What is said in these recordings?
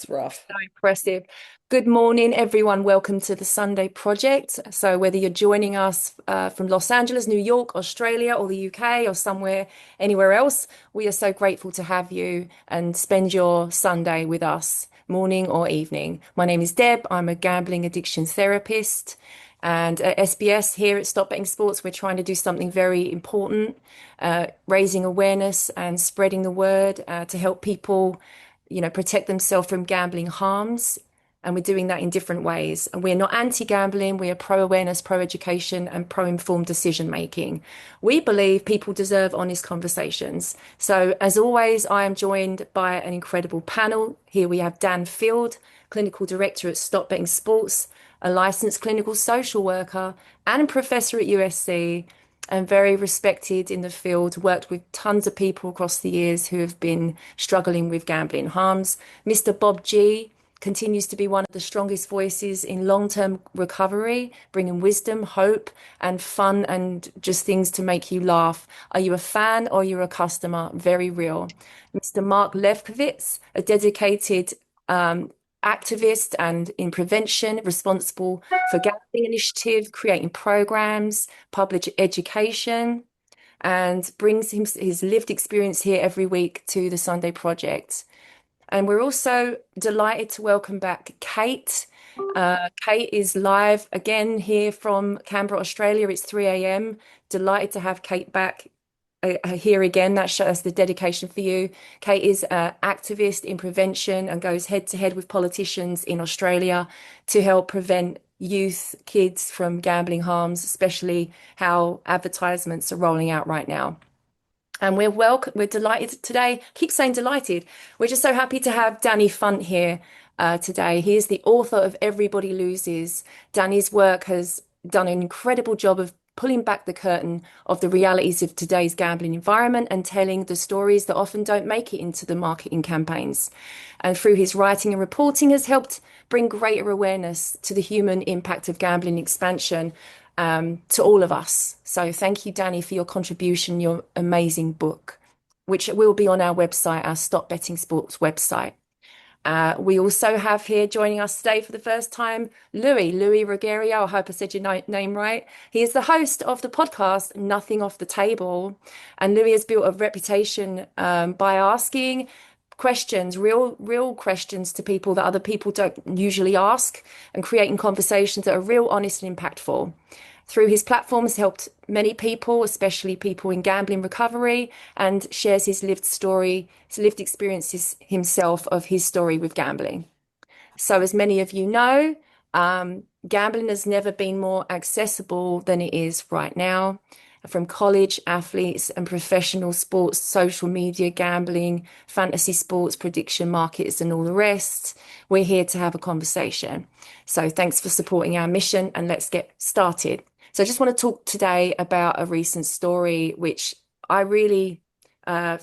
It's rough. So impressive. Good morning, everyone. Welcome to the Sunday Project. So, whether you're joining us from Los Angeles, New York, Australia, or the UK, or somewhere, anywhere else, we are so grateful to have you and spend your Sunday with us, morning or evening. My name is Deb. I'm a gambling addiction therapist. And at SBS here at Stop Betting Sports, we're trying to do something very important, raising awareness and spreading the word to help people protect themselves from gambling harms. And we're doing that in different ways. And we're not anti-gambling, we are pro-awareness, pro-education, and pro-informed decision making. We believe people deserve honest conversations. So, as always, I am joined by an incredible panel. Here we have Dan Field, Clinical Director at Stop Betting Sports, a licensed clinical social worker and professor at USC, and very respected in the field, worked with tons of people across the years who have been struggling with gambling harms. Mr. Bob G continues to be one of the strongest voices in long-term recovery, bringing wisdom, hope, and fun and just things to make you laugh. Are you a fan or you're a customer? Very real. Mr. Mark Lefkowitz, a dedicated activist and in prevention, responsible for Gambling Initiative, creating programs, public education, and brings his lived experience here every week to the Sunday Project. And we're also delighted to welcome back Kate. Kate is live again here from Canberra, Australia. It's 3 a.m. Delighted to have Kate back here again. That shows the dedication for you. Kate is an activist in prevention and goes head to head with politicians in Australia to help prevent youth, kids from gambling harms, especially how advertisements are rolling out right now. And we're delighted today. Keep saying delighted. We're just so happy to have Danny Funt here today. He is the author of Everybody Loses. Danny's work has done an incredible job of pulling back the curtain of the realities of today's gambling environment and telling the stories that often don't make it into the marketing campaigns. And through his writing and reporting has helped bring greater awareness to the human impact of gambling expansion to all of us. So thank you, Danny, for your contribution, your amazing book, which will be on our website, our Stop Betting Sports website. We also have here joining us today for the first time, Louis Ruggiero. I hope I said your name right. He is the host of the podcast, Nothing Off the Table. And Louis has built a reputation by asking questions, real questions to people that other people don't usually ask, and creating conversations that are real, honest, and impactful. Through his platform has helped many people, especially people in gambling recovery, and shares his lived story, his lived experiences himself of his story with gambling. So, as many of you know, gambling has never been more accessible than it is right now. From college athletes and professional sports, social media, gambling, fantasy sports, prediction markets, and all the rest, we're here to have a conversation. So, thanks for supporting our mission, and let's get started. So, I just want to talk today about a recent story which I really had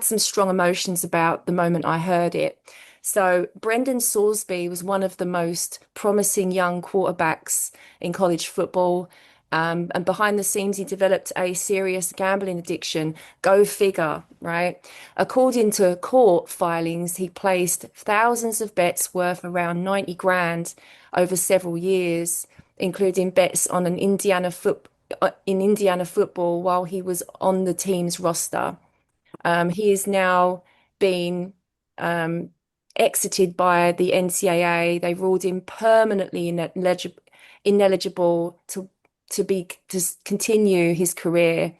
some strong emotions about the moment I heard it. So, Brendan Sorsby was one of the most promising young quarterbacks in college football. And behind the scenes, he developed a serious gambling addiction. Go figure, right? According to court filings, he placed thousands of bets worth around 90 grand over several years, including bets on in Indiana football while he was on the team's roster. He is now being um, exited by the NCAA. They ruled him permanently ineligible to continue his career.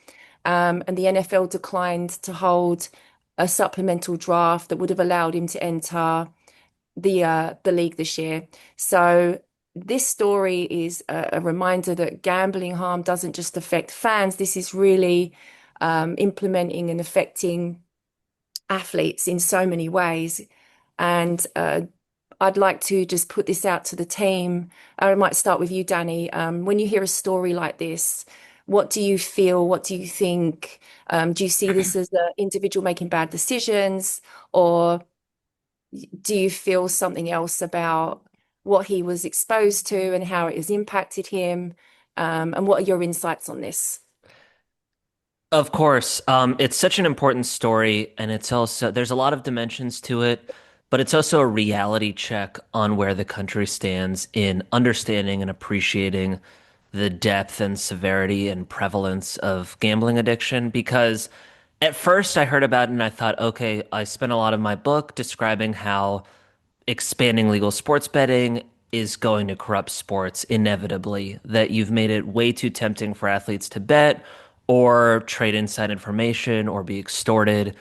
And the NFL declined to hold a supplemental draft that would have allowed him to enter the league this year. So this story is a reminder that gambling harm doesn't just affect fans. This is really implementing and affecting athletes in so many ways. And I'd like to just put this out to the team. I might start with you, Danny. When you hear a story like this, what do you feel? What do you think? Do you see this as an individual making bad decisions, or do you feel something else about what he was exposed to and how it has impacted him? And what are your insights on this? Of course, it's such an important story, and it's also there's a lot of dimensions to it. but it's also a reality check on where the country stands in understanding and appreciating the depth and severity and prevalence of gambling addiction. Because at first I heard about it and I thought, okay, I spent a lot of my book describing how expanding legal sports betting is going to corrupt sports inevitably, that you've made it way too tempting for athletes to bet or trade inside information or be extorted.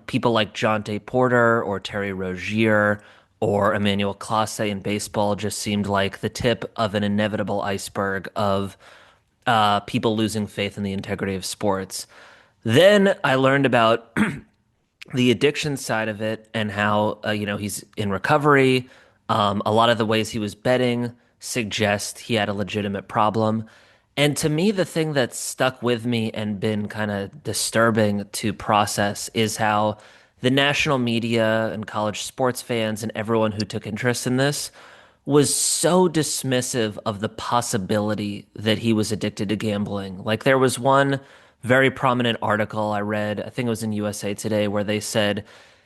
People like Jonte Porter or Terry Rozier or Emmanuel Clase in baseball just seemed like the tip of an inevitable iceberg of people losing faith in the integrity of sports. Then I learned about the addiction side of it and how he's in recovery. A lot of the ways he was betting suggest he had a legitimate problem. And to me, the thing that's stuck with me and been kind of disturbing to process is how the national media and college sports fans and everyone who took interest in this was so dismissive of the possibility that he was addicted to gambling. Like there was one very prominent article I read, I think it was in USA Today, where they said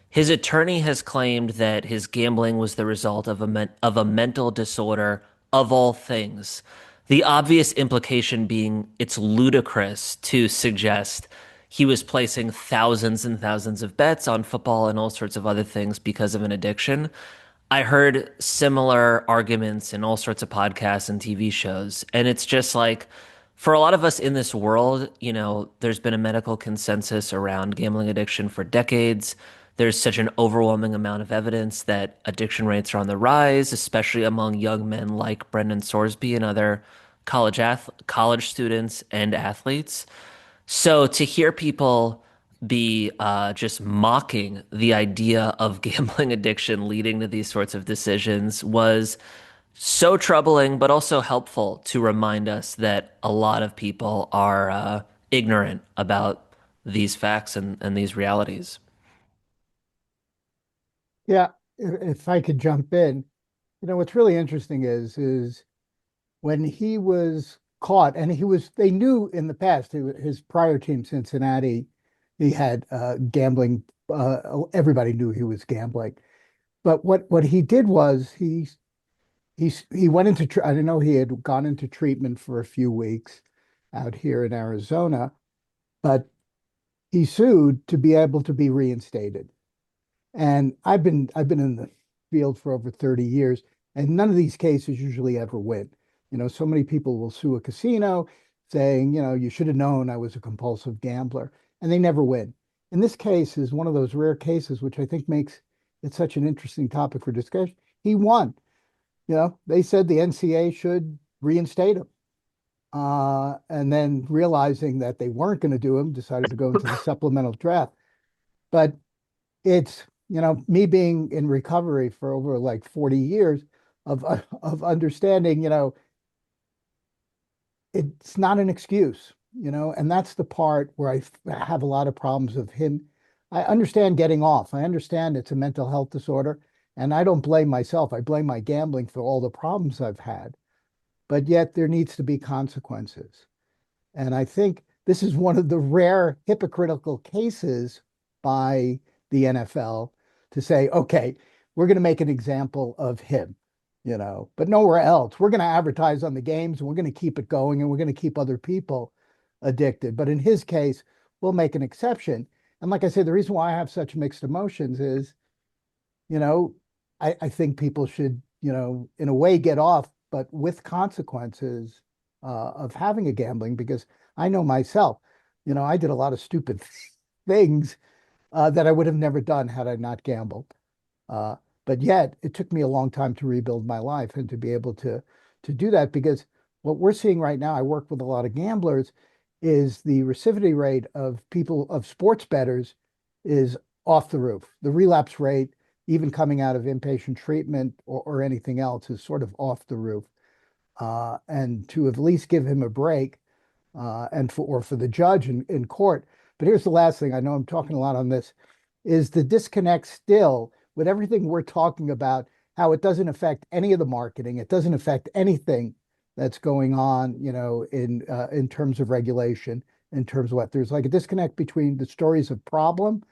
his attorney has claimed that his gambling was the result of a mental disorder of all things. The obvious implication being it's ludicrous to suggest he was placing thousands and thousands of bets on football and all sorts of other things because of an addiction. I heard similar arguments in all sorts of podcasts and TV shows. And it's just like, for a lot of us in this world, there's been a medical consensus around gambling addiction for decades. There's such an overwhelming amount of evidence that addiction rates are on the rise, especially among young men like Brendan Sorsby and other college students and athletes. So to hear people be just mocking the idea of gambling addiction leading to these sorts of decisions was so troubling, but also helpful to remind us that a lot of people are ignorant about these facts and these realities. Yeah, if I could jump in, what's really interesting is when he was caught, and they knew in the past, his prior team, Cincinnati, he had gambling. Everybody knew he was gambling. But what he did was he went into, I don't know, he had gone into treatment for a few weeks out here in Arizona, but he sued to be able to be reinstated. And I've been in the field for over 30 years, and none of these cases usually ever win. So many people will sue a casino saying, you should have known I was a compulsive gambler, and they never win. And this case is one of those rare cases, which I think makes it such an interesting topic for discussion. He won. They said the NCAA should reinstate him. And then realizing that they weren't going to do him, decided to go into the supplemental draft. But it's me being in recovery for over like 40 years of understanding it's not an excuse, and that's the part where have a lot of problems of him. I understand getting off. I understand it's a mental health disorder, and I don't blame myself. I blame my gambling for all the problems I've had, but yet there needs to be consequences. And I think this is one of the rare hypocritical cases by the NFL to say, okay, we're going to make an example of him, but nowhere else. We're going to advertise on the games and we're going to keep it going and we're going to keep other people addicted. But in his case, we'll make an exception. And like I said, the reason why I have such mixed emotions is, you know, I think people should, in a way get off, but with consequences of having a gambling, because I know myself, I did a lot of stupid things that I would have never done had I not gambled. Uh, but yet it took me a long time to rebuild my life and to be able to do that, because what we're seeing right now, I work with a lot of gamblers, is the recidivity rate of people of sports bettors is off the roof. The relapse rate, even coming out of inpatient treatment or anything else, is sort of off the roof. And to at least give him a break, and for the judge in court. But here's the last thing. I know I'm talking a lot on this, is the disconnect still with everything we're talking about, how it doesn't affect any of the marketing. It doesn't affect anything that's going on, in terms of regulation, in terms of what there's like a disconnect between the stories of problem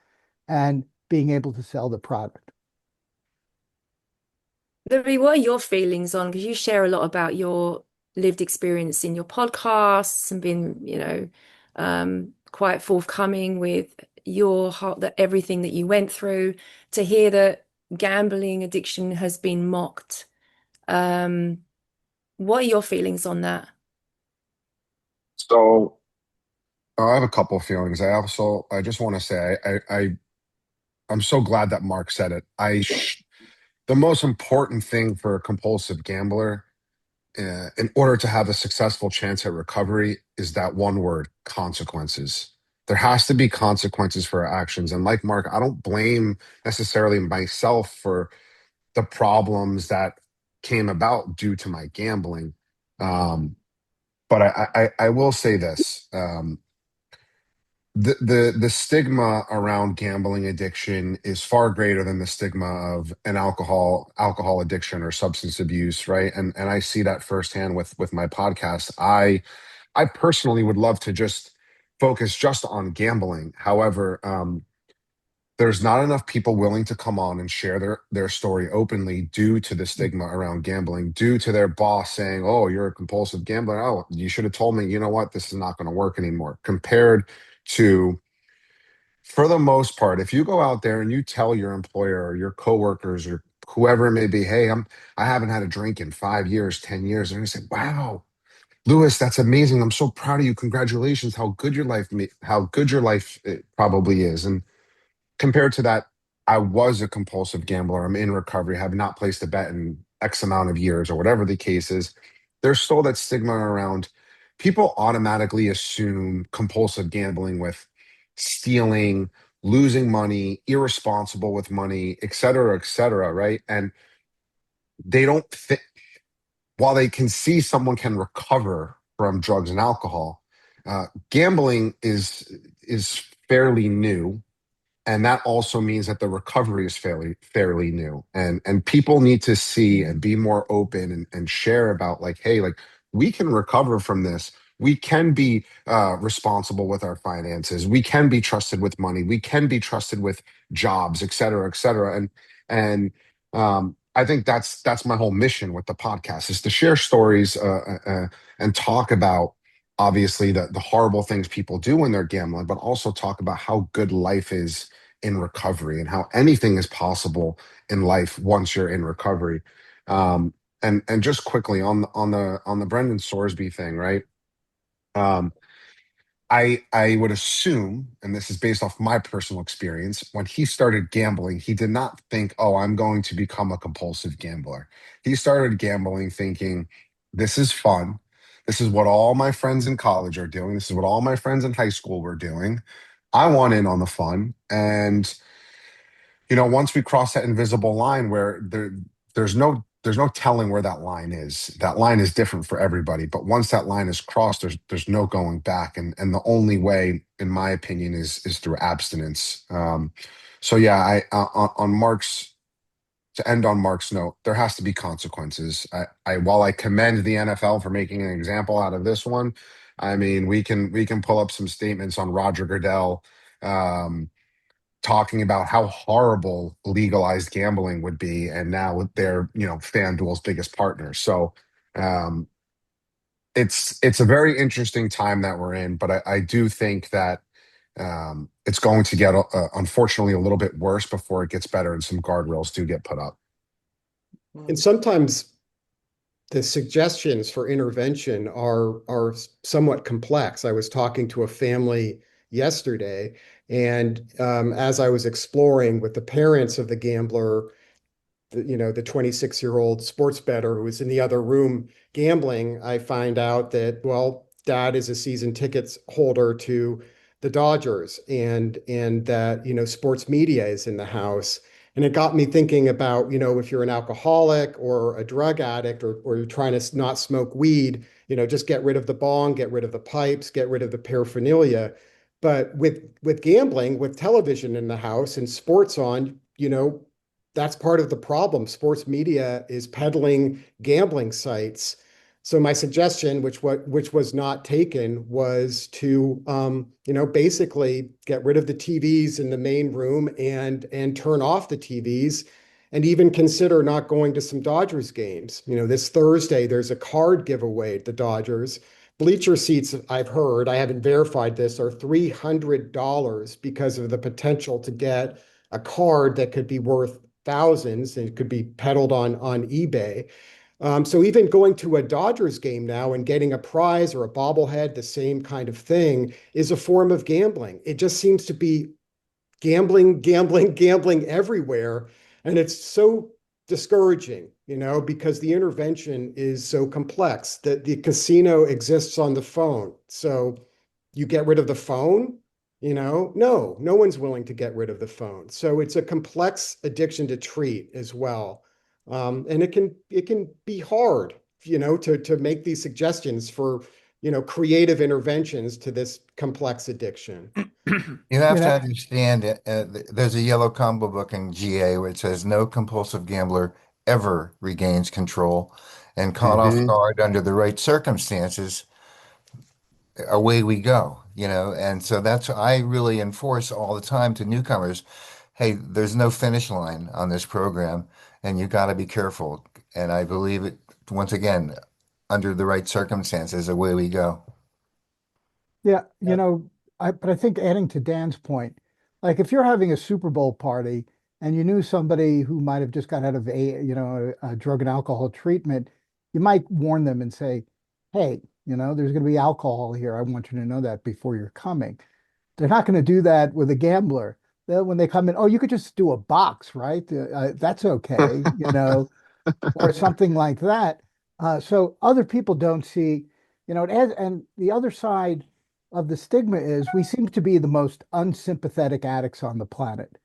and being able to sell the product. Louis, what are your feelings on? Because you share a lot about your lived experience in your podcasts and been, quite forthcoming with your heart, that everything that you went through. To hear that gambling addiction has been mocked. Um, what are your feelings on that? So I have a couple of feelings. I just want to say I'm so glad that Mark said it. The most important thing for a compulsive gambler, in order to have a successful chance at recovery, is that one word: consequences. There has to be consequences for our actions. And like Mark, I don't blame necessarily myself for the problems that came about due to my gambling. Um, but I will say this. The stigma around gambling addiction is far greater than the stigma of an alcohol addiction or substance abuse, right? And I see that firsthand with my podcast. I personally would love to just focus just on gambling. However, there's not enough people willing to come on and share their story openly due to the stigma around gambling, due to their boss saying, "Oh, you're a compulsive gambler. Oh, you should have told me, you know what, this is not going to work anymore." Compared to, for the most part, if you go out there and you tell your employer or your coworkers or whoever it may be, "Hey, I haven't had a drink in 5 years, 10 years," they're gonna say, "Wow, Lewis, that's amazing. I'm so proud of you. Congratulations. How good your life probably is." And compared to that, I was a compulsive gambler. I'm in recovery, have not placed a bet in X amount of years or whatever the case is. There's still that stigma around. People automatically assume compulsive gambling with stealing, losing money, irresponsible with money, et cetera, right? And they don't think, while they can see someone can recover from drugs and alcohol, gambling is fairly new, and that also means that the recovery is fairly new, and people need to see and be more open and share about, like, hey, like, we can recover from this. We can be responsible with our finances. We can be trusted with money. We can be trusted with jobs, et cetera. And I think that's my whole mission with the podcast, is to share stories, and talk about, obviously, the horrible things people do when they're gambling, but also talk about how good life is in recovery and how anything is possible in life once you're in recovery. Um, and just quickly on the Brendan Sorsby thing, right? Um, I would assume, and this is based off my personal experience, when he started gambling, he did not think, "Oh, I'm going to become a compulsive gambler." He started gambling thinking, "This is fun. This is what all my friends in college are doing. This is what all my friends in high school were doing. I want in on the fun." And once we cross that invisible line where there's no telling where that line is. That line is different for everybody, but once that line is crossed, there's no going back, and the only way, in my opinion, is through abstinence. So yeah, on Mark's to end on Mark's note, there has to be consequences. While I commend the NFL for making an example out of this one, I mean, we can pull up some statements on Roger Goodell, um, talking about how horrible legalized gambling would be, and now they're, FanDuel's biggest partner. So um, it's a very interesting time that we're in, but I do think that it's going to get, unfortunately, a little bit worse before it gets better, and some guardrails do get put up. And sometimes the suggestions for intervention are somewhat complex. I was talking to a family yesterday, and as I was exploring with the parents of the gambler, the 26-year-old sports bettor who was in the other room gambling, I find out that, well, dad is a season tickets holder to the Dodgers, and that, sports media is in the house. And it got me thinking about, if you're an alcoholic or a drug addict, or you're trying to not smoke weed, just get rid of the bong, get rid of the pipes, get rid of the paraphernalia. But with gambling, with television in the house and sports on, that's part of the problem. Sports media is peddling gambling sites. So my suggestion, which was not taken, was to basically get rid of the TVs in the main room and turn off the TVs, and even consider not going to some Dodgers games. This Thursday, there's a card giveaway at the Dodgers. Bleacher seats, I've heard, I haven't verified this, are $300 because of the potential to get a card that could be worth thousands and it could be peddled on eBay. So even going to a Dodgers game now and getting a prize or a bobblehead, the same kind of thing, is a form of gambling. It just seems to be gambling, gambling, gambling everywhere. And it's so discouraging, because the intervention is so complex that the casino exists on the phone. So you get rid of the phone, no one's willing to get rid of the phone. So it's a complex addiction to treat as well. And it can be hard, to make these suggestions for, creative interventions to this complex addiction. You have You to know, understand there's a yellow combo book in GA which says no compulsive gambler ever regains control, and caught off Hmm. guard under the right circumstances, away we go, and so that's I really enforce all the time to newcomers, hey, there's no finish line on this program, and you got to be careful. And I believe it, once again, under the right circumstances, away we go. yeah, Yeah. but I think adding to Dan's point, like if you're having a Super Bowl party and you knew somebody who might have just got out of a drug and alcohol treatment, you might warn them and say, hey, there's going to be alcohol here. I want you to know that before you're coming. They're not going to do that with a gambler. When they come in, oh, you could just do a box, right? That's okay, or something like that. So other people don't see, and the other side of the stigma is we seem to be the most unsympathetic addicts on the planet.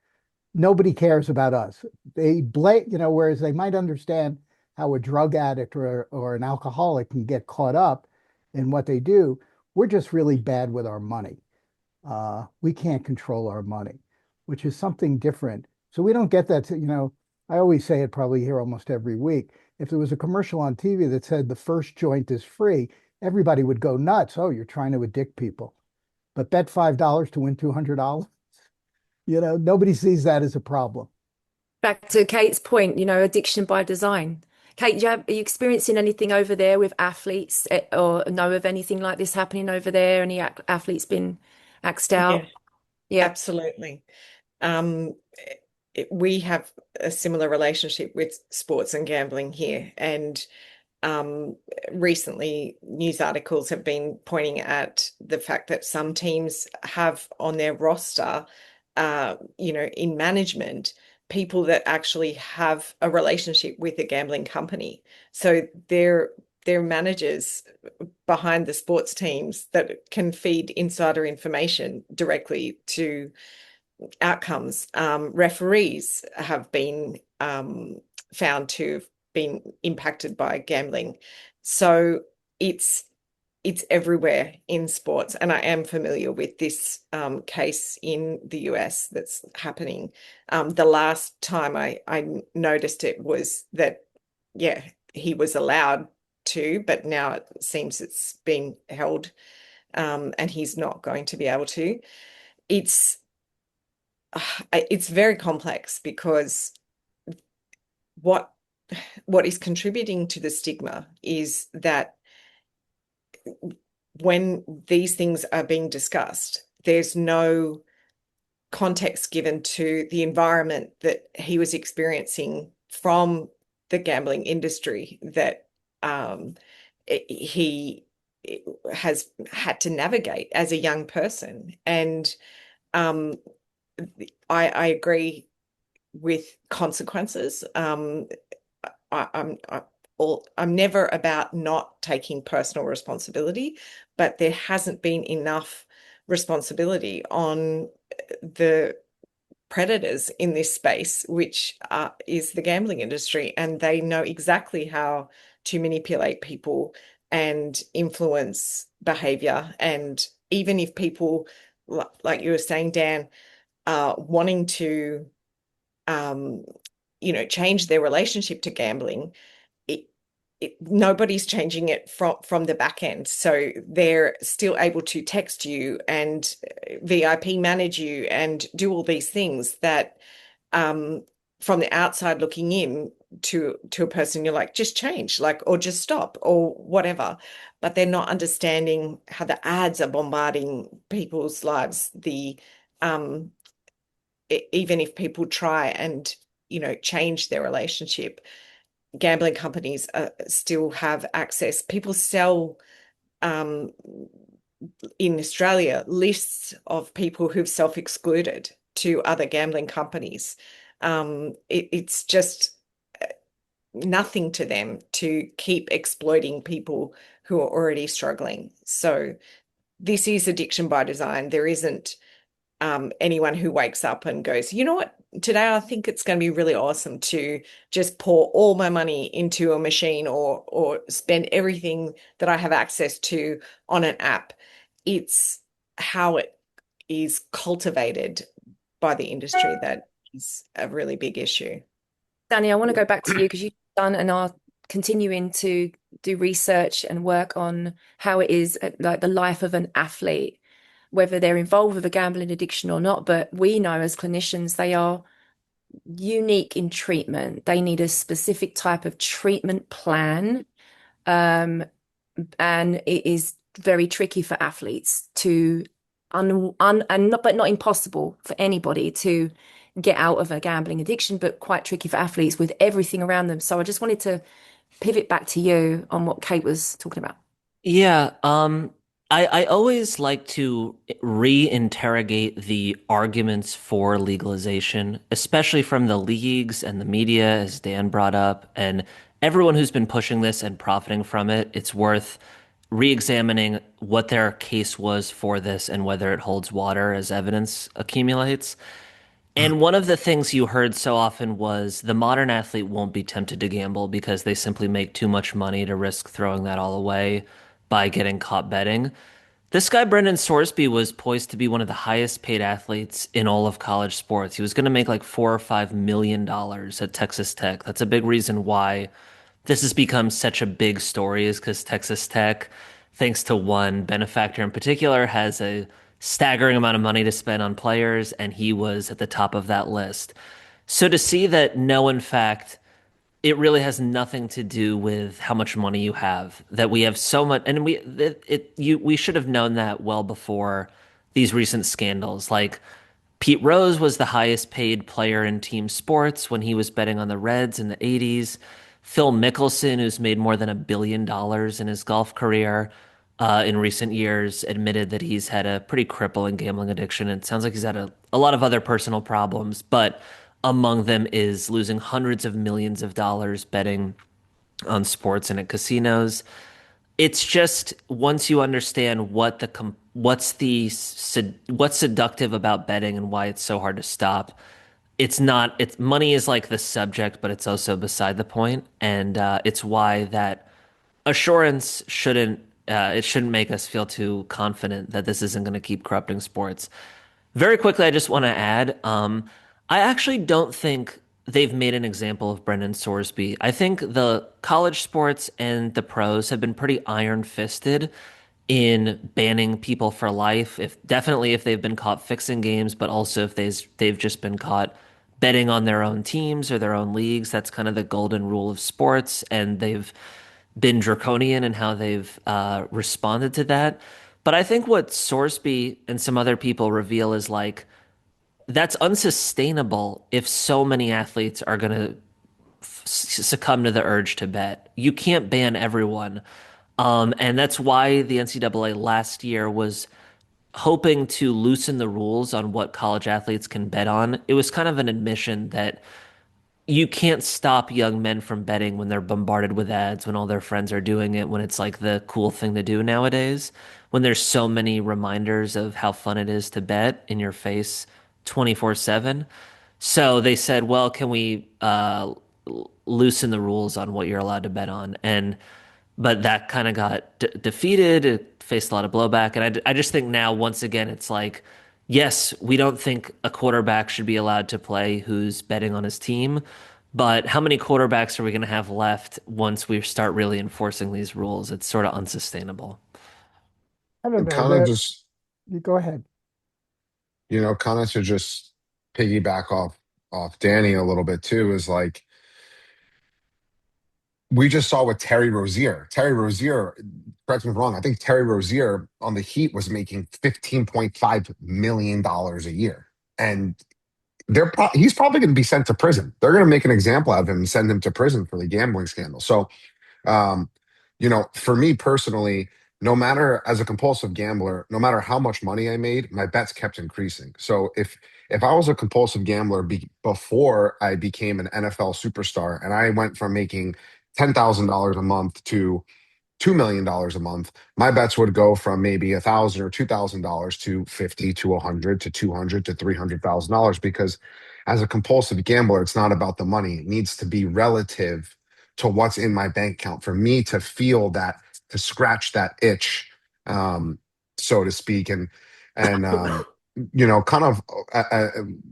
Nobody cares about us. They blame, whereas they might understand how a drug addict or an alcoholic can get caught up in what they do. We're just really bad with our money. We can't control our money, which is something different. So we don't get that. I always say it probably here almost every week. If there was a commercial on TV that said the first joint is free, everybody would go nuts. Oh, you're trying to addict people. But bet $5 to win $200. Nobody sees that as a problem. Back to Kate's point, addiction by design. Kate, are you experiencing anything over there with athletes, or know of anything like this happening over there? Any athletes been axed out? Yeah, Yeah. absolutely. Um, we have a similar relationship with sports and gambling here, and um, recently news articles have been pointing at the fact that some teams have on their roster, in management, people that actually have a relationship with a gambling company. So they're managers behind the sports teams that can feed insider information directly to outcomes. Referees have been found to have been impacted by gambling. So it's everywhere in sports. And I am familiar with this case in the US that's happening. The last time I noticed it was that, yeah, he was allowed to, but now it seems it's been held, and he's not going to be able to. It's it's very complex because what is contributing to the stigma is that when these things are being discussed, there's no context given to the environment that he was experiencing from the gambling industry that he has had to navigate as a young person. And I agree with consequences. I'm never about not taking personal responsibility, but there hasn't been enough responsibility on the predators in this space, which is the gambling industry, and they know exactly how to manipulate people and influence behavior. And even if people, like you were saying, Dan, wanting to change their relationship to gambling, nobody's changing it from the back end. So they're still able to text you and VIP manage you and do all these things that from the outside looking in to a person, you're like, just change, like, or just stop, or whatever. But they're not understanding how the ads are bombarding people's lives. Um, even if people try and, change their relationship, gambling companies still have access. People sell um, in Australia lists of people who've self-excluded to other gambling companies. It's just nothing to them to keep exploiting people who are already struggling. So this is addiction by design. There isn't anyone who wakes up and goes, you know what, today I think it's going to be really awesome to just pour all my money into a machine or spend everything that I have access to on an app. It's how it is cultivated by the industry that is a really big issue. Danny, I want to go back to you because you've done and are continuing to do research and work on how it is like the life of an athlete, whether they're involved with a gambling addiction or not. But we know as clinicians, they are unique in treatment. They need a specific type of treatment plan. And it is very tricky for athletes to but not impossible for anybody to get out of a gambling addiction, but quite tricky for athletes with everything around them. So I just wanted to pivot back to you on what Kate was talking about. Yeah, I always like to re-interrogate the arguments for legalization, especially from the leagues and the media, as Dan brought up, and everyone who's been pushing this and profiting from it. It's worth re-examining what their case was for this and whether it holds water as evidence accumulates. And one of the things you heard so often was the modern athlete won't be tempted to gamble because they simply make too much money to risk throwing that all away by getting caught betting. This guy, Brendan Sorsby, was poised to be one of the highest paid athletes in all of college sports. He was going to make like $4 or $5 million at Texas Tech. That's a big reason why this has become such a big story, is because Texas Tech, thanks to one benefactor in particular, has a staggering amount of money to spend on players, and he was at the top of that list. So to see that, no, in fact, it really has nothing to do with how much money you have, that we have so much, and we should have known that well before these recent scandals. Like Pete Rose was the highest paid player in team sports when he was betting on the Reds in the 80s. Phil Mickelson, who's made more than $1 billion in his golf career in recent years, admitted that he's had a pretty crippling gambling addiction. It sounds like he's had a lot of other personal problems, but among them is losing hundreds of millions of dollars betting on sports and at casinos. It's just once you understand what's seductive about betting and why it's so hard to stop. It's money is like the subject, but it's also beside the point, and it's why that assurance shouldn't make us feel too confident that this isn't going to keep corrupting sports. Very quickly, I just want to add, I actually don't think they've made an example of Brendan Sorsby. I think the college sports and the pros have been pretty iron-fisted in banning people for life. If they've been caught fixing games, but also if they've just been caught betting on their own teams or their own leagues. That's kind of the golden rule of sports, and they've been draconian in how they've responded to that. But I think what Sorsby and some other people reveal is like that's unsustainable if so many athletes are going to succumb to the urge to bet. You can't ban everyone. And that's why the NCAA last year was hoping to loosen the rules on what college athletes can bet on. It was kind of an admission that you can't stop young men from betting when they're bombarded with ads, when all their friends are doing it, when it's like the cool thing to do nowadays, when there's so many reminders of how fun it is to bet in your face 24/7. So they said, well, can we loosen the rules on what you're allowed to bet on? But that kind of got defeated. It faced a lot of blowback. And I just think now, once again, it's like, yes, we don't think a quarterback should be allowed to play who's betting on his team. But how many quarterbacks are we going to have left once we start really enforcing these rules? It's sort of unsustainable. I don't And know. kind of just, You go ahead. kind of to just piggyback off off Danny a little bit too, is like we just saw with Terry Rozier. Terry Rozier, correct me if I'm wrong, I think Terry Rozier on the Heat was making $15.5 million a year. And he's probably going to be sent to prison. They're going to make an example out of him and send him to prison for the gambling scandal. So, um, for me personally, no matter as a compulsive gambler, no matter how much money I made, my bets kept increasing. So if I was a compulsive gambler before I became an NFL superstar and I went from making $10,000 a month to $2 million a month, my bets would go from maybe $1,000 or $2,000 to 50 to 100 to 200 to $300,000 because as a compulsive gambler, it's not about the money. It needs to be relative to what's in my bank account for me to feel that, to scratch that itch, um, so to speak. And kind of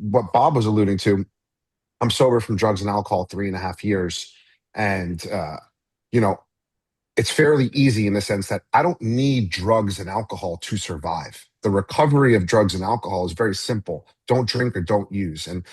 what Bob was alluding to, I'm sober from drugs and alcohol 3.5 years. And, you know, it's fairly easy in the sense that I don't need drugs and alcohol to survive. The recovery of drugs and alcohol is very simple. Don't drink or don't use. And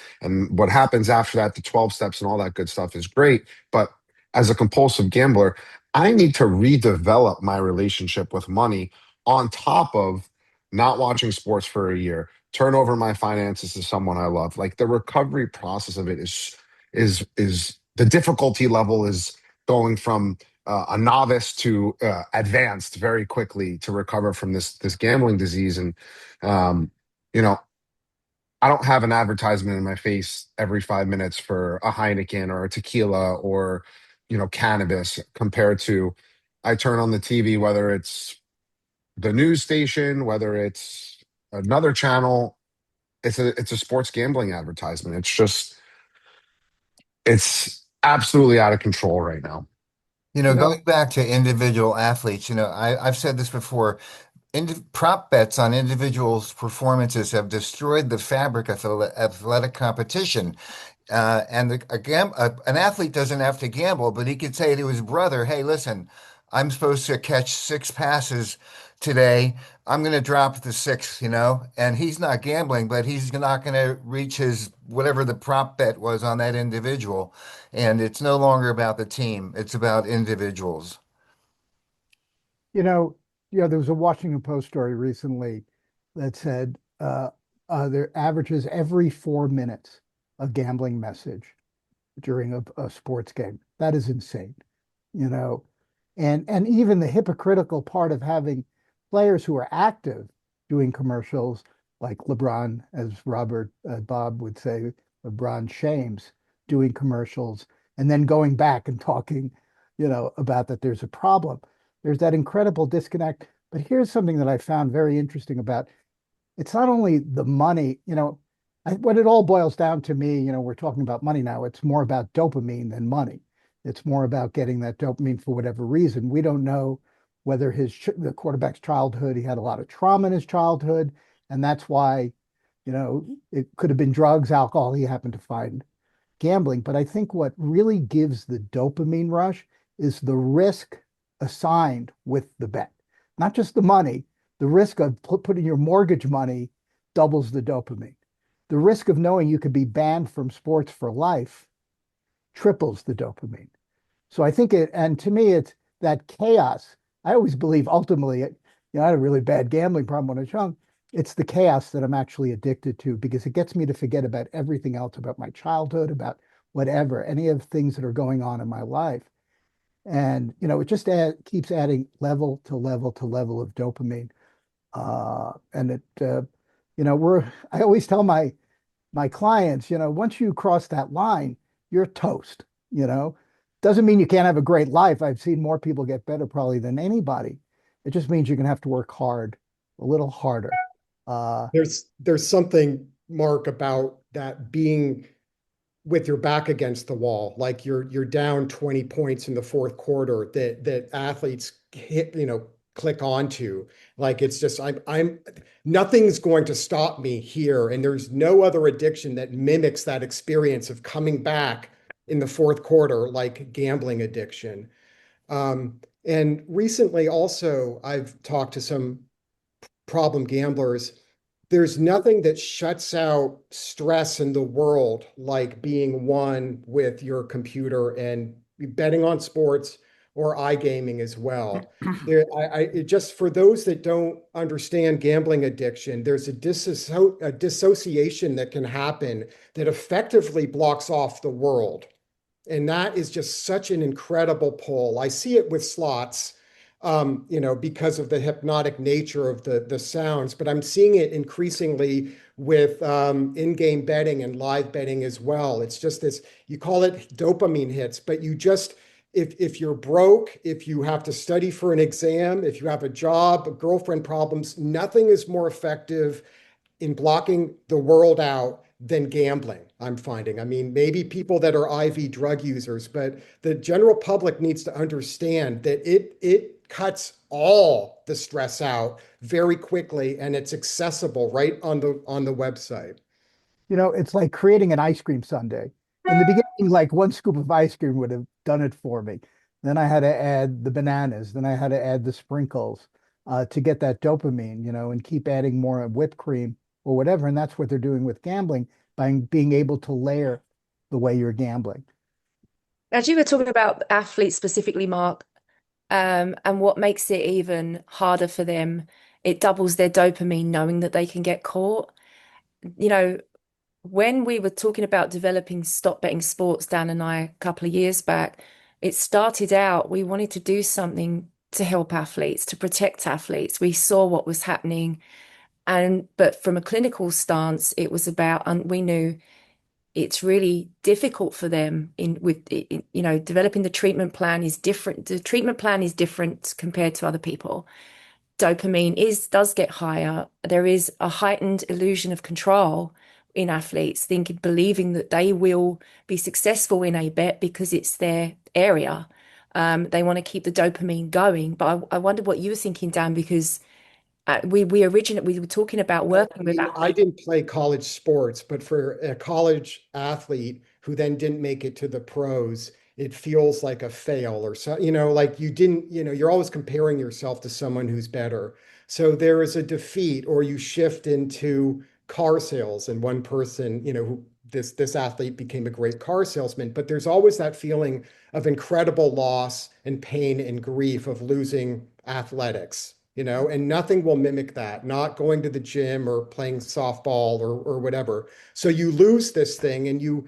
what happens after that, the 12 steps and all that good stuff is great. But as a compulsive gambler, I need to redevelop my relationship with money on top of not watching sports for a year, turn over my finances to someone I love. Like the recovery process of it is the difficulty level is going from a novice to advanced very quickly to recover from this gambling disease. And um, you know, I don't have an advertisement in my face every 5 minutes for a Heineken or a tequila or cannabis compared to I turn on the TV, whether it's the news station, whether it's another channel, it's a sports gambling advertisement. It's absolutely out of control right now. You know, Going back to individual athletes, I've said this before. Prop bets on individuals' performances have destroyed the fabric of athletic competition. An athlete doesn't have to gamble, but he could say to his brother, "Hey, listen, I'm supposed to catch 6 passes today. I'm going to drop the sixth, and he's not gambling, but he's not going to reach his whatever the prop bet was on that individual. And it's no longer about the team; it's about individuals." you know, there was a Washington Post story recently that said their averages every 4 minutes a gambling message during a sports game. That is insane, you know. And even the hypocritical part of having players who are active doing commercials like LeBron, as Robert Bob would say, LeBron James doing commercials, and then going back and talking, about that there's a problem. There's that incredible disconnect. But here's something that I found very interesting about it's not only the money, what it all boils down to me, we're talking about money now. It's more about dopamine than money. It's more about getting that dopamine for whatever reason. We don't know whether the quarterback's childhood, he had a lot of trauma in his childhood, and that's why, it could have been drugs, alcohol. He happened to find gambling. But I think what really gives the dopamine rush is the risk assigned with the bet, not just the money. The risk of putting your mortgage money doubles the dopamine. The risk of knowing you could be banned from sports for life triples the dopamine. So I think and to me, it's that chaos. I always believe ultimately, I had a really bad gambling problem when I was young. It's the chaos that I'm actually addicted to because it gets me to forget about everything else, about my childhood, about whatever, any of the things that are going on in my life. And, it just keeps adding level to level to level of dopamine. And I always tell my clients, once you cross that line, you're toast, Doesn't mean you can't have a great life. I've seen more people get better probably than anybody. It just means you're going to have to work hard, a little harder. There's something, Mark, about that being with your back against the wall, like you're down 20 points in the fourth quarter that athletes hit, click onto. Like it's just I'm nothing's going to stop me here. And there's no other addiction that mimics that experience of coming back in the fourth quarter, like gambling addiction. And recently also I've talked to some problem gamblers there's nothing that shuts out stress in the world like being one with your computer and betting on sports or iGaming as well. Just for those that don't understand gambling addiction, there's a dissociation that can happen that effectively blocks off the world. And that is just such an incredible pull. I see it with slots, because of the hypnotic nature of the sounds, but I'm seeing it increasingly with in-game betting and live betting as well. It's just this, you call it dopamine hits, but you just, if you're broke, if you have to study for an exam, if you have a job, girlfriend problems, nothing is more effective in blocking the world out than gambling, I'm finding. I mean, maybe people that are IV drug users, but the general public needs to understand that it cuts all the stress out very quickly, and it's accessible right on the website. It's like creating an ice cream sundae. In the beginning, like one scoop of ice cream would have done it for me. Then I had to add the bananas. Then I had to add the sprinkles to get that dopamine, and keep adding more whipped cream or whatever. And that's what they're doing with gambling by being able to layer the way you're gambling. As you were talking about athletes specifically, Mark, and what makes it even harder for them, it doubles their dopamine knowing that they can get caught. You know, when we were talking about developing Stop Betting Sports, Dan and I, a couple of years back, it started out, we wanted to do something to help athletes, to protect athletes. We saw what was happening. But from a clinical stance, it was about, and we knew it's really difficult for them developing the treatment plan is different. The treatment plan is different compared to other people. Dopamine does get higher. There is a heightened illusion of control in athletes, believing that they will be successful in a bet because it's their area. They want to keep the dopamine going. But I wonder what you were thinking, Dan, because we were talking about working with I athletes. didn't play college sports, but for a college athlete who then didn't make it to the pros, it feels like a fail or so, like you didn't, you're always comparing yourself to someone who's better. So there is a defeat, or you shift into car sales, and one person, who this athlete became a great car salesman, but there's always that feeling of incredible loss and pain and grief of losing athletics, and nothing will mimic that, not going to the gym or playing softball or whatever. So you lose this thing, and you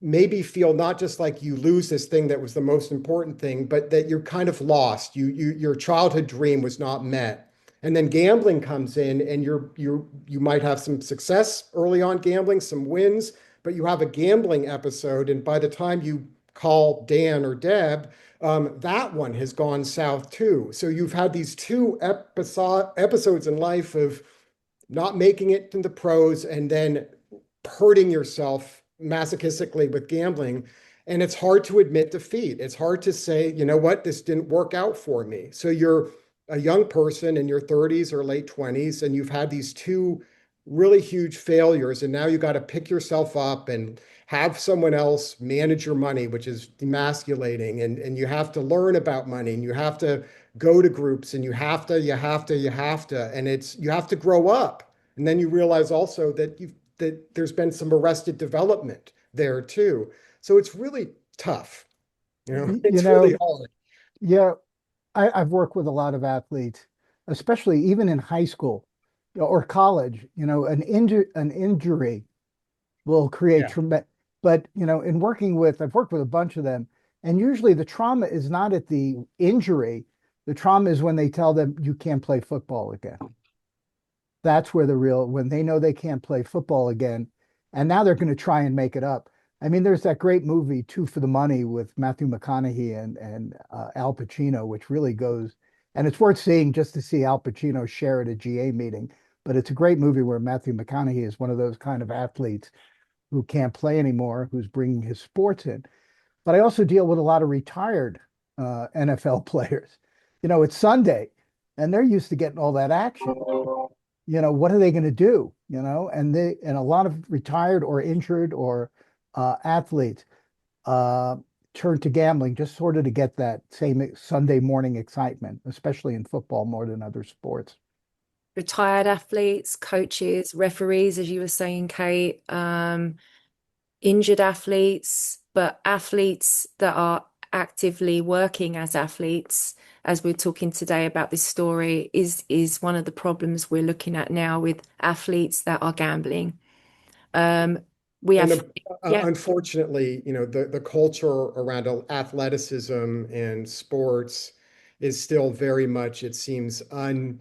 maybe feel not just like you lose this thing that was the most important thing, but that you're kind of lost. Your childhood dream was not met. And then gambling comes in, and you might have some success early on gambling, some wins, but you have a gambling episode, and by the time you call Dan or Deb, that one has gone south too. So you've had these two episodes in life of not making it to the pros and then hurting yourself masochistically with gambling. And it's hard to admit defeat. It's hard to say, you know what, this didn't work out for me. So you're a young person in your 30s or late 20s, and you've had these two really huge failures, and now you got to pick yourself up and have someone else manage your money, which is demasculating, and you have to learn about money, and you have to go to groups, and you have to, and you have to grow up. And then you realize also that there's been some arrested development there too. So it's really tough. It's really hard. Yeah, I've worked with a lot of athletes, especially even in high school or college. An injury will create trauma. But I've worked with a bunch of them, and usually the trauma is not at the injury. The trauma is when they tell them you can't play football again. That's where when they know they can't play football again, and now they're going to try and make it up. I mean, there's that great movie, Two for the Money, with Matthew McConaughey and Al Pacino, which really goes, and it's worth seeing just to see Al Pacino share at a GA meeting. But it's a great movie where Matthew McConaughey is one of those kind of athletes who can't play anymore, who's bringing his sports in. But I also deal with a lot of retired NFL players. It's Sunday, and they're used to getting all that action. What are they going to do? And a lot of retired or injured or athletes turn to gambling just sort of to get that same Sunday morning excitement, especially in football more than other sports. retired athletes, coaches, referees, as you were saying, Kate, injured athletes, but athletes that are actively working as athletes, as we're talking today about this story, is one of the problems we're looking at now with athletes that are gambling. We And have, yeah. unfortunately, the culture around athleticism and sports is still very much, it seems, unbridled,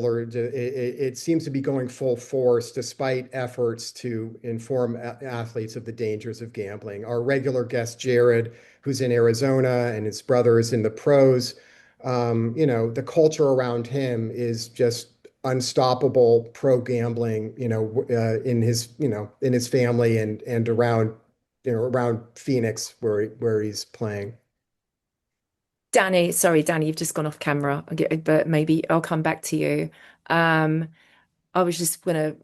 or it seems to be going full force despite efforts to inform athletes of the dangers of gambling. Our regular guest, Jared, who's in Arizona, and his brother is in the pros, the culture around him is just unstoppable pro gambling, in his family and around, around Phoenix where he's playing. Danny, sorry, Danny, you've just gone off camera, but maybe I'll come back to you. I was just going to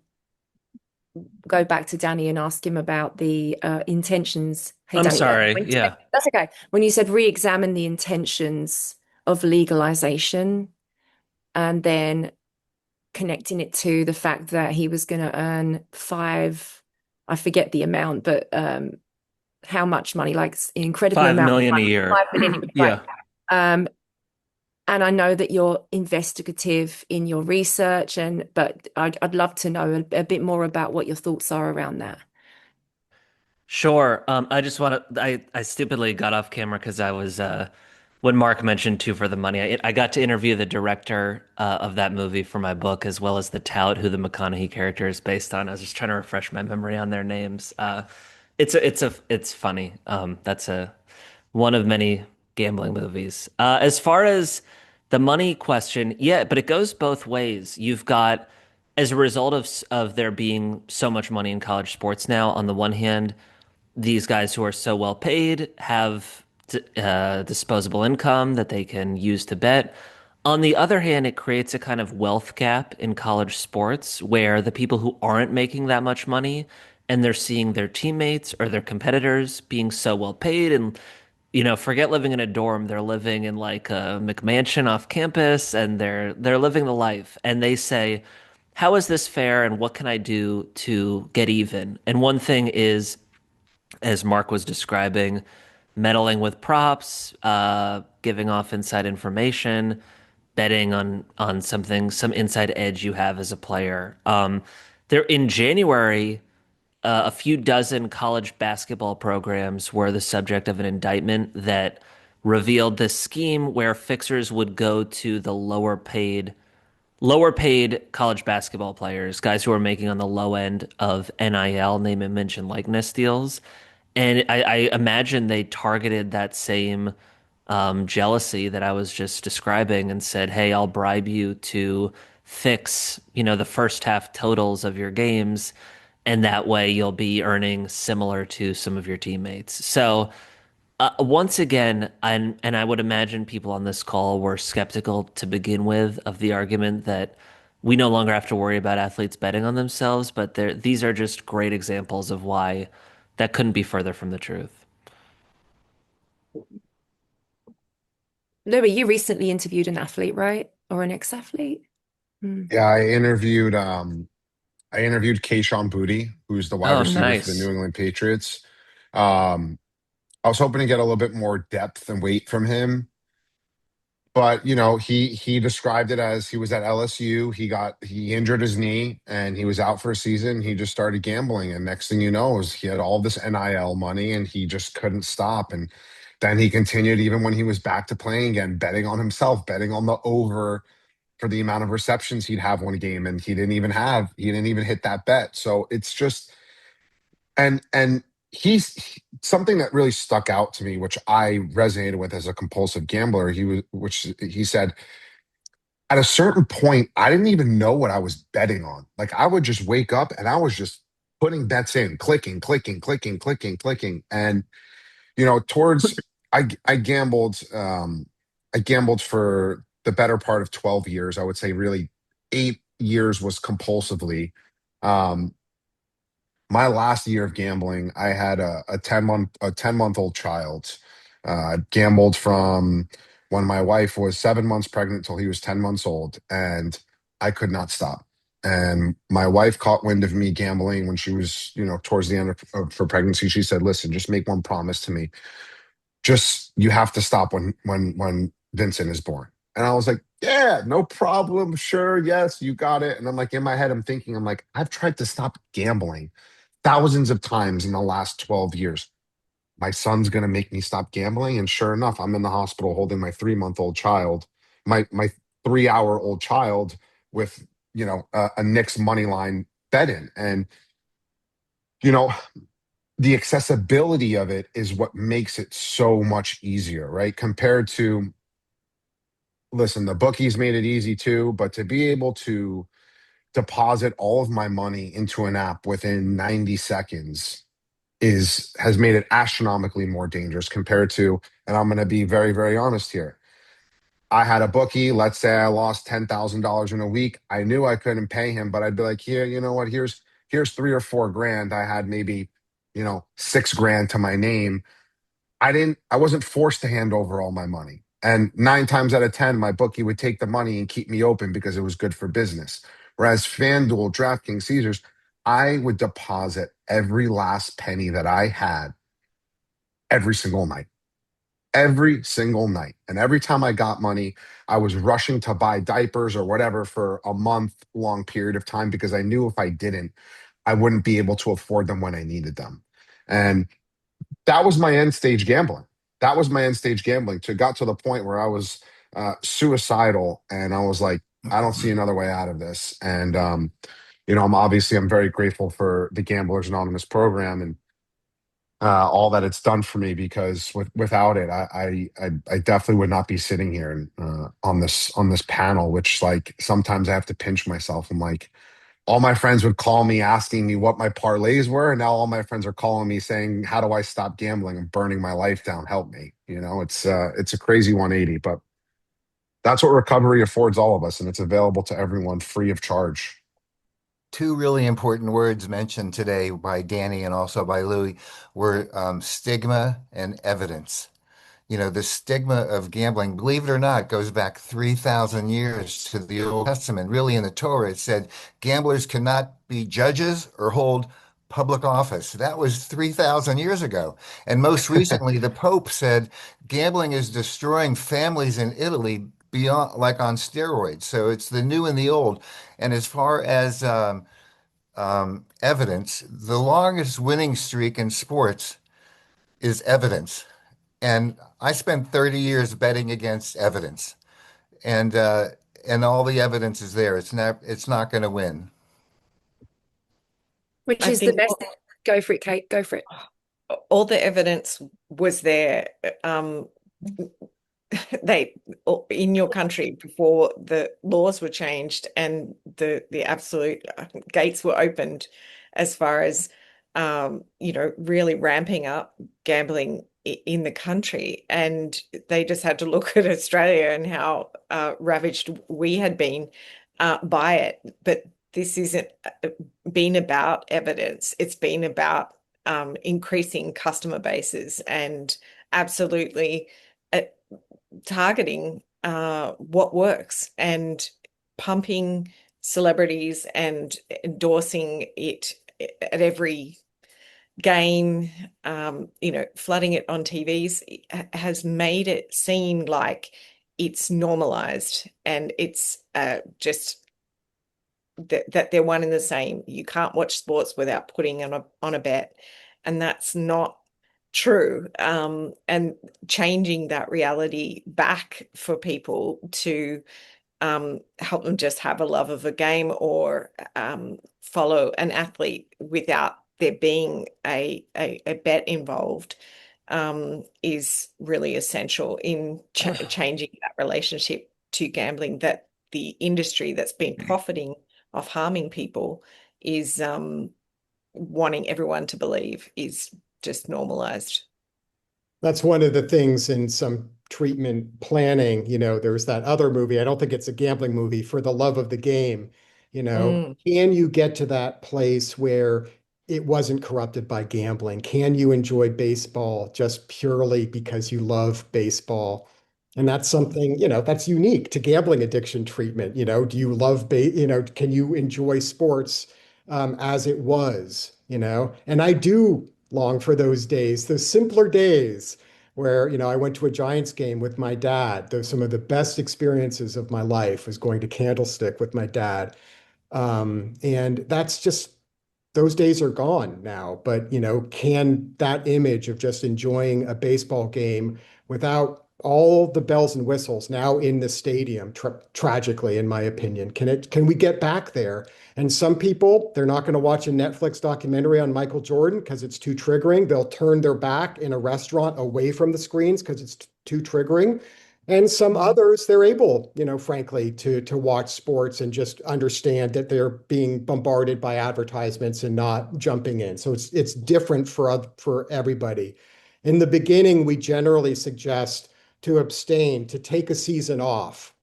go back to Danny and ask him about the intentions. Hey, I'm Danny, sorry. Yeah. that's okay. When you said re-examine the intentions of legalization and then connecting it to the fact that he was going to earn I forget the amount, but how much money, like an incredible Five amount of million a money, year. 5 million, right? Yeah. Um, and I know that you're investigative in your research, but I'd love to know a bit more about what your thoughts are around that. Sure. I just want to. I stupidly got off camera because I was when Mark mentioned Two for the Money. I got to interview the director of that movie for my book, as well as the tout who the McConaughey character is based on. I was just trying to refresh my memory on their names. It's funny. That's a one of many gambling movies. As far as the money question, yeah, but it goes both ways. You've got, as a result of there being so much money in college sports now, on the one hand, these guys who are so well paid have disposable income that they can use to bet. On the other hand, it creates a kind of wealth gap in college sports where the people who aren't making that much money and they're seeing their teammates or their competitors being so well paid and forget living in a dorm, they're living in like a McMansion off campus and they're living the life and they say, "How is this fair and what can I do to get even?" And one thing is, as Mark was describing, meddling with props, giving off inside information, betting on something, some inside edge you have as a player. There in January, a few dozen college basketball programs were the subject of an indictment that revealed this scheme where fixers would go to the lower paid college basketball players, guys who are making on the low end of NIL, name and mention likeness deals. And I imagine they targeted that same jealousy that I was just describing and said, "Hey, I'll bribe you to fix, the first half totals of your games, and that way you'll be earning similar to some of your teammates." So once again, and I would imagine people on this call were skeptical to begin with of the argument that we no longer have to worry about athletes betting on themselves, but these are just great examples of why that couldn't be further from the truth. Louis, you recently interviewed an athlete, right? Or an ex-athlete? Hmm. Yeah, I interviewed Kayshon Boutte, who's the wide Oh, receiver for the New nice. England Patriots. Um, I was hoping to get a little bit more depth and weight from him, but he described it as he was at LSU. He injured his knee and he was out for a season. He just started gambling, and next thing you know, is he had all this NIL money and he just couldn't stop. And then he continued even when he was back to playing again, betting on himself, betting on the over for the amount of receptions he'd have one game, and he didn't even hit that bet. So it's just and something that really stuck out to me, which I resonated with as a compulsive gambler. Which he said, at a certain point, I didn't even know what I was betting on. Like I would just wake up and I was just putting bets in, clicking, clicking, clicking, clicking, clicking, and towards I gambled for the better part of 12 years. I would say really 8 years was compulsively. Um, my last year of gambling, I had a 10-month old child. Gambled from when my wife was 7 months pregnant till he was 10 months old, and I could not stop. And my wife caught wind of me gambling when she was, towards the end of her pregnancy. She said, "Listen, just make one promise to me. Just you have to stop when Vincent is born." And I was like, "Yeah, no problem. Sure, yes, you got it." And I'm like, in my head, I'm thinking, I'm like, I've tried to stop gambling thousands of times in the last 12 years. My son's gonna make me stop gambling. And sure enough, I'm in the hospital holding my 3-month-old child, my 3-hour old child with a Knicks money line bet in. And you know, the accessibility of it is what makes it so much easier, right? Compared to, listen, the bookies made it easy too, but to be able to deposit all of my money into an app within 90 seconds has made it astronomically more dangerous compared to, and I'm going to be very, very honest here. I had a bookie, let's say I lost $10,000 in a week. I knew I couldn't pay him, but I'd be like, here, you know what? Here's 3 or 4 grand. I had maybe, 6 grand to my name. I wasn't forced to hand over all my money. And 9 times out of 10, my bookie would take the money and keep me open because it was good for business. Whereas FanDuel, DraftKings, Caesars, I would deposit every last penny that I had every single night. Every single night. And every time I got money, I was rushing to buy diapers or whatever for a month long period of time because I knew if I didn't, I wouldn't be able to afford them when I needed them. And that was my end stage gambling. That was my end stage gambling. To got to the point where I was suicidal, and I was like, I don't see another way out of this. And I'm very grateful for the Gamblers Anonymous program and all that it's done for me, because without it, I definitely would not be sitting here and on this panel. Which, like, sometimes I have to pinch myself. I'm like, all my friends would call me asking me what my parlays were, and now all my friends are calling me saying, "How do I stop gambling? I'm burning my life down. Help me." It's a crazy 180, but that's what recovery affords all of us, and it's available to everyone free of charge. Two really important words mentioned today by Danny and also by Louis were stigma and evidence. The stigma of gambling, believe it or not, goes back 3,000 years to the Old Testament. Really, in the Torah, it said gamblers cannot be judges or hold public office. That was 3,000 years ago. And most recently, the Pope said gambling is destroying families in Italy beyond, like, on steroids. So it's the new and the old. And as far as evidence, the longest winning streak in sports is evidence. And I spent 30 years betting against evidence, and all the evidence is there. It's not going to win. Which I is the think best. Go for it, Kate. Go for it. all the evidence was there. They in your country before the laws were changed and the absolute gates were opened as far as really ramping up gambling in the country. And they just had to look at Australia and how ravaged we had been by it. But this isn't been about evidence. It's been about increasing customer bases and absolutely targeting what works and pumping celebrities and endorsing it at every game, flooding it on TVs has made it seem like it's normalized, and it's just that they're one and the same. You can't watch sports without putting on a bet, and that's not true. And changing that reality back for people to help them just have a love of a game or follow an athlete without there being a bet involved is really essential in changing that relationship to gambling, that the industry that's been profiting off harming people is wanting everyone to believe is just normalized. That's one of the things in some treatment planning. There's that other movie. I don't think it's a gambling movie, For the Love of the Game. Can you get to that place where it wasn't corrupted by gambling? Can you enjoy baseball just purely because you love baseball? And that's something, that's unique to gambling addiction treatment. Do you love, can you enjoy sports as it was, And I do long for those days, those simpler days where, I went to a Giants game with my dad. Those some of the best experiences of my life was going to Candlestick with my dad. And that's just those days are gone now. But, can that image of just enjoying a baseball game without all the bells and whistles now in the stadium, tragically, in my opinion, can we get back there? And some people, they're not going to watch a Netflix documentary on Michael Jordan because it's too triggering. They'll turn their back in a restaurant away from the screens because it's too triggering. And some others, they're able, frankly, to watch sports and just understand that they're being bombarded by advertisements and not jumping in. So it's different for everybody. In the beginning, we generally suggest to abstain, to take a season off,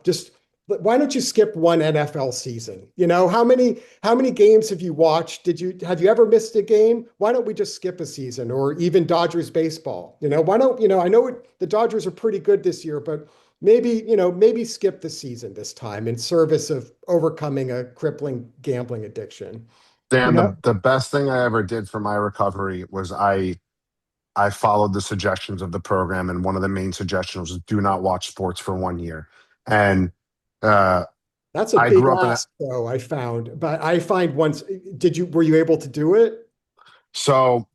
just why don't you skip one NFL season? How many games have you watched? Have you ever missed a game? Why don't we just skip a season, or even Dodgers baseball? Why don't, I know the Dodgers are pretty good this year, but maybe skip the season this time in service of overcoming a crippling gambling addiction. You Dan, know, the best thing I ever did for my recovery was I followed the suggestions of the program, and one of the main suggestions was do not watch sports for 1 year. And uh, That's a I big grew up in a ask, though, I found. But I find once, were you able to do it? so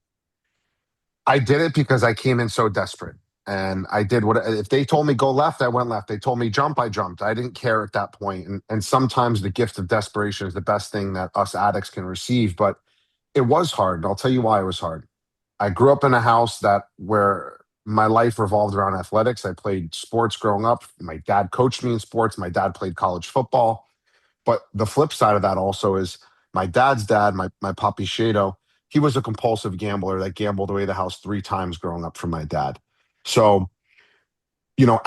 I did it because I came in so desperate. And I did what if they told me go left, I went left. They told me jump, I jumped. I didn't care at that point. And sometimes the gift of desperation is the best thing that us addicts can receive. But it was hard. And I'll tell you why it was hard. I grew up in a house that where my life revolved around athletics. I played sports growing up. My dad coached me in sports. My dad played college football. But the flip side of that also is my dad's dad, my Papi Shado, he was a compulsive gambler that gambled away the house 3 times growing up from my dad. So,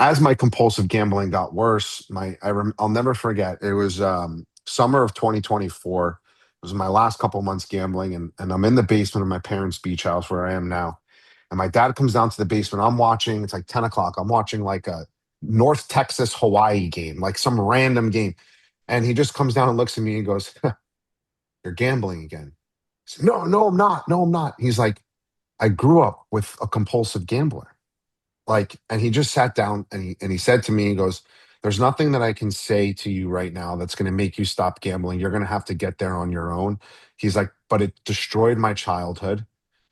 as my compulsive gambling got worse, I'll never forget. It was summer of 2024. It was my last couple months gambling, and I'm in the basement of my parents' beach house where I am now. And my dad comes down to the basement. I'm watching. It's like 10 o'clock. I'm watching like a North Texas Hawaii game, like some random game. And he just comes down and looks at me and goes, "You're gambling again." I said, "No, no, I'm not. No, I'm not." He's like, "I grew up with a compulsive gambler." Like, and he just sat down and he said to me, he goes, "There's nothing that I can say to you right now that's going to make you stop gambling. You're going to have to get there on your own." He's like, "But it destroyed my childhood,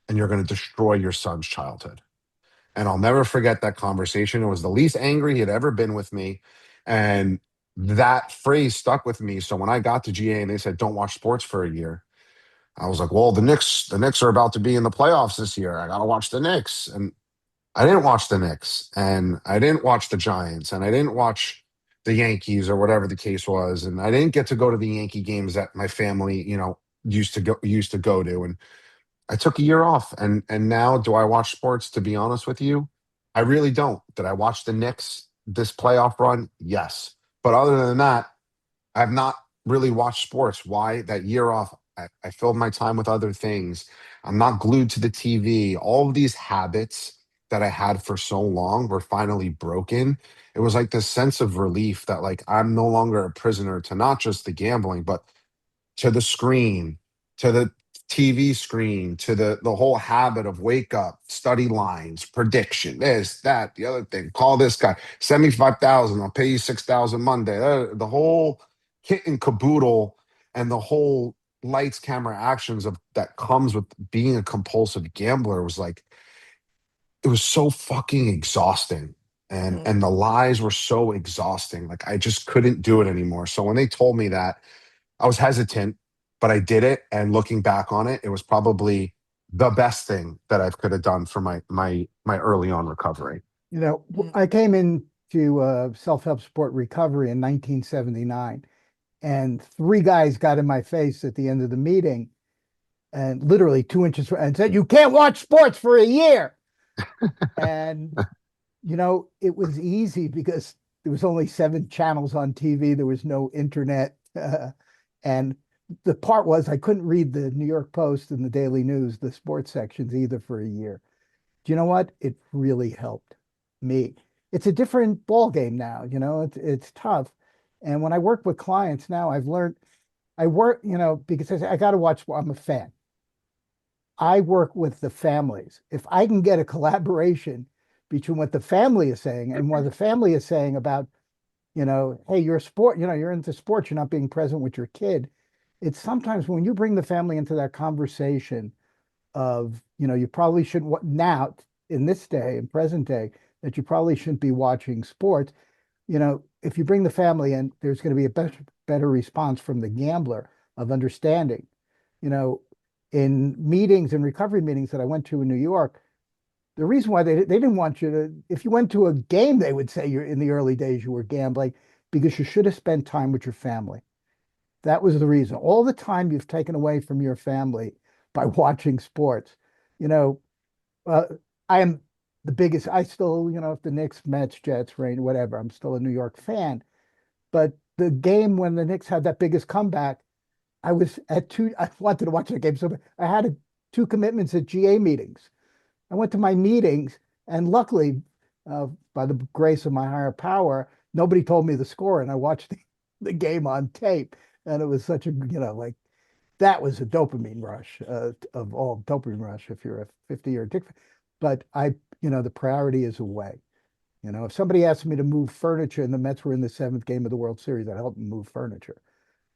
and you're going to destroy your son's childhood." And I'll never forget that conversation. It was the least angry he had ever been with me. And that phrase stuck with me. So when I got to GA and they said, don't watch sports for a year, I was like, well, the Knicks are about to be in the playoffs this year. I got to watch the Knicks. And I didn't watch the Knicks, and I didn't watch the Giants, and I didn't watch the Yankees or whatever the case was. And I didn't get to go to the Yankee games that my family, used to go to. And I took a year off, and now do I watch sports? To be honest with you, I really don't. Did I watch the Knicks this playoff run? Yes, but other than that, I've not really watched sports. Why? That year off, I filled my time with other things. I'm not glued to the TV. All of these habits that I had for so long were finally broken. It was like this sense of relief that like I'm no longer a prisoner to not just the gambling, but to the screen, to the TV screen, to the whole habit of wake up, study lines, prediction, this, that, the other thing. Call this guy, send me 5,000, I'll pay you 6,000 Monday. The whole kit and caboodle and the whole lights, camera, actions of that comes with being a compulsive gambler was like it was so fucking exhausting. And the lies were so exhausting. Like I just couldn't do it anymore. So when they told me that, I was hesitant, but I did it. And looking back on it, it was probably the best thing that I could have done for my early on recovery. I came into self-help support recovery in 1979, and 3 guys got in my face at the end of the meeting and literally 2 inches and said, "You can't watch sports for a year." And it was easy because there was only 7 channels on TV. There was no internet. And the part was I couldn't read the New York Post and the Daily News, the sports sections either for a year. Do you know what? It really helped me. it's a different ball game now, it's tough. And when I work with clients now, I've learned I work, because I got to watch, I'm a fan. I work with the families. If I can get a collaboration between what the family is saying and what the family is saying about, hey, you're a sport, you're into sports, you're not being present with your kid. It's sometimes when you bring the family into that conversation of, you probably shouldn't now in this day, in present day, that you probably shouldn't be watching sports. If you bring the family in, there's going to be a better response from the gambler of understanding. You know, in meetings and recovery meetings that I went to in New York, the reason why they didn't want you to, if you went to a game, they would say you're in the early days you were gambling because you should have spent time with your family. That was the reason. All the time you've taken away from your family by watching sports. You know, uh, I am the biggest, I still, if the Knicks, Mets, Jets, Rain, whatever, I'm still a New York fan. But the game when the Knicks had that biggest comeback, I was at I wanted to watch that game. So I had two commitments at GA meetings. I went to my meetings, and luckily, by the grace of my higher power, nobody told me the score, and I watched the game on tape. And it was such a, like that was a dopamine rush of all dopamine rush if you're a 50-year addict. But the priority is away. If somebody asked me to move furniture and the Mets were in the seventh game of the World Series, I'd help them move furniture,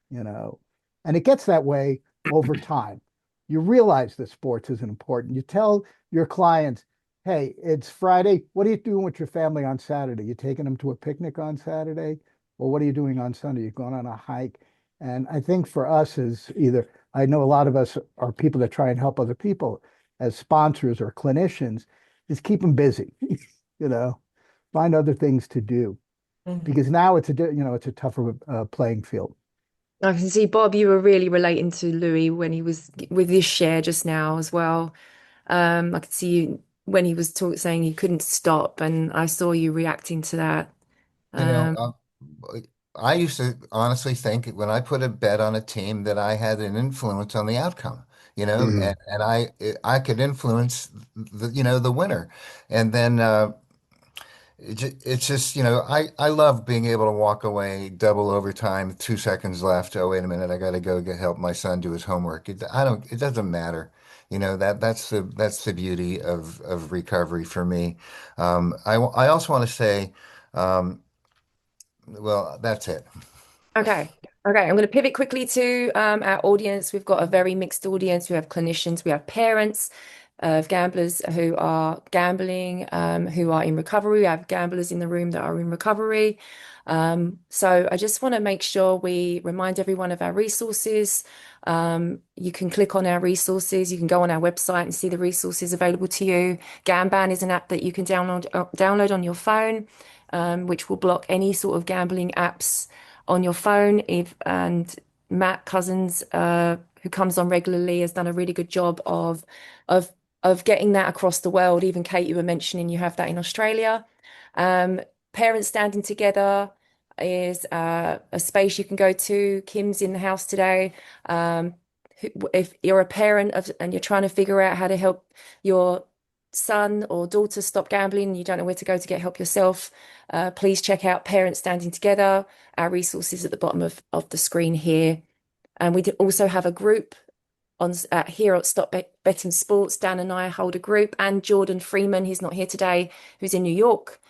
you know. And it gets that way over time. You realize that sports isn't important. You tell your clients, hey, it's Friday. What are you doing with your family on Saturday? You taking them to a picnic on Saturday? Or what are you doing on Sunday? You're going on a hike. And I think for us is either, I know a lot of us are people that try and help other people as sponsors or clinicians, is keep them busy, find other things to do. Because now it's a tougher playing field. I can see, Bob, you were really relating to Louis when he was with this share just now as well. I could see you when he was saying he couldn't stop, and I saw you reacting to that. You know, Um, I used to honestly think when I put a bet on a team that I had an influence on the outcome, Hmm. and I could influence the winner. And then it's just, I love being able to walk away double overtime, 2 seconds left. Oh, wait a minute, I got to go help my son do his homework. It doesn't matter. That's the beauty of recovery for me. I also want to say, um, well, that's it. okay. Okay. I'm going to pivot quickly to our audience. We've got a very mixed audience. We have clinicians, we have parents of gamblers who are gambling, who are in recovery. We have gamblers in the room that are in recovery. So I just want to make sure we remind everyone of our resources. You can click on our resources. You can go on our website and see the resources available to you. Gamban is an app that you can download on your phone, which will block any sort of gambling apps on your phone. And Matt Cousins, who comes on regularly, has done a really good job of getting that across the world. Even Kate, you were mentioning you have that in Australia. Um, Parents Standing Together is a space you can go to. Kim's in the house today. If you're a parent and you're trying to figure out how to help your son or daughter stop gambling and you don't know where to go to get help yourself, please check out Parents Standing Together. Our resources at the bottom of the screen here. And we also have a group here at Stop Betting Sports. Dan and I hold a group, and Jordan Freeman, he's not here today, who's in New York,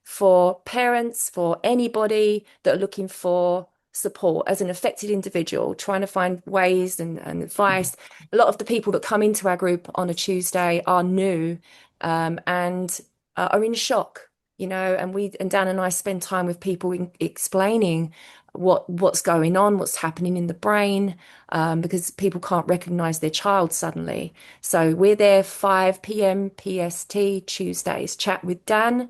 for parents, for anybody that are looking for support as an affected individual, trying to find ways and advice. A lot of the people that come into our group on a Tuesday are new and are in shock, and Dan and I spend time with people explaining what's going on, what's happening in the brain, because people can't recognize their child suddenly. So we're there 5 p.m. PST Tuesdays. Chat with Dan.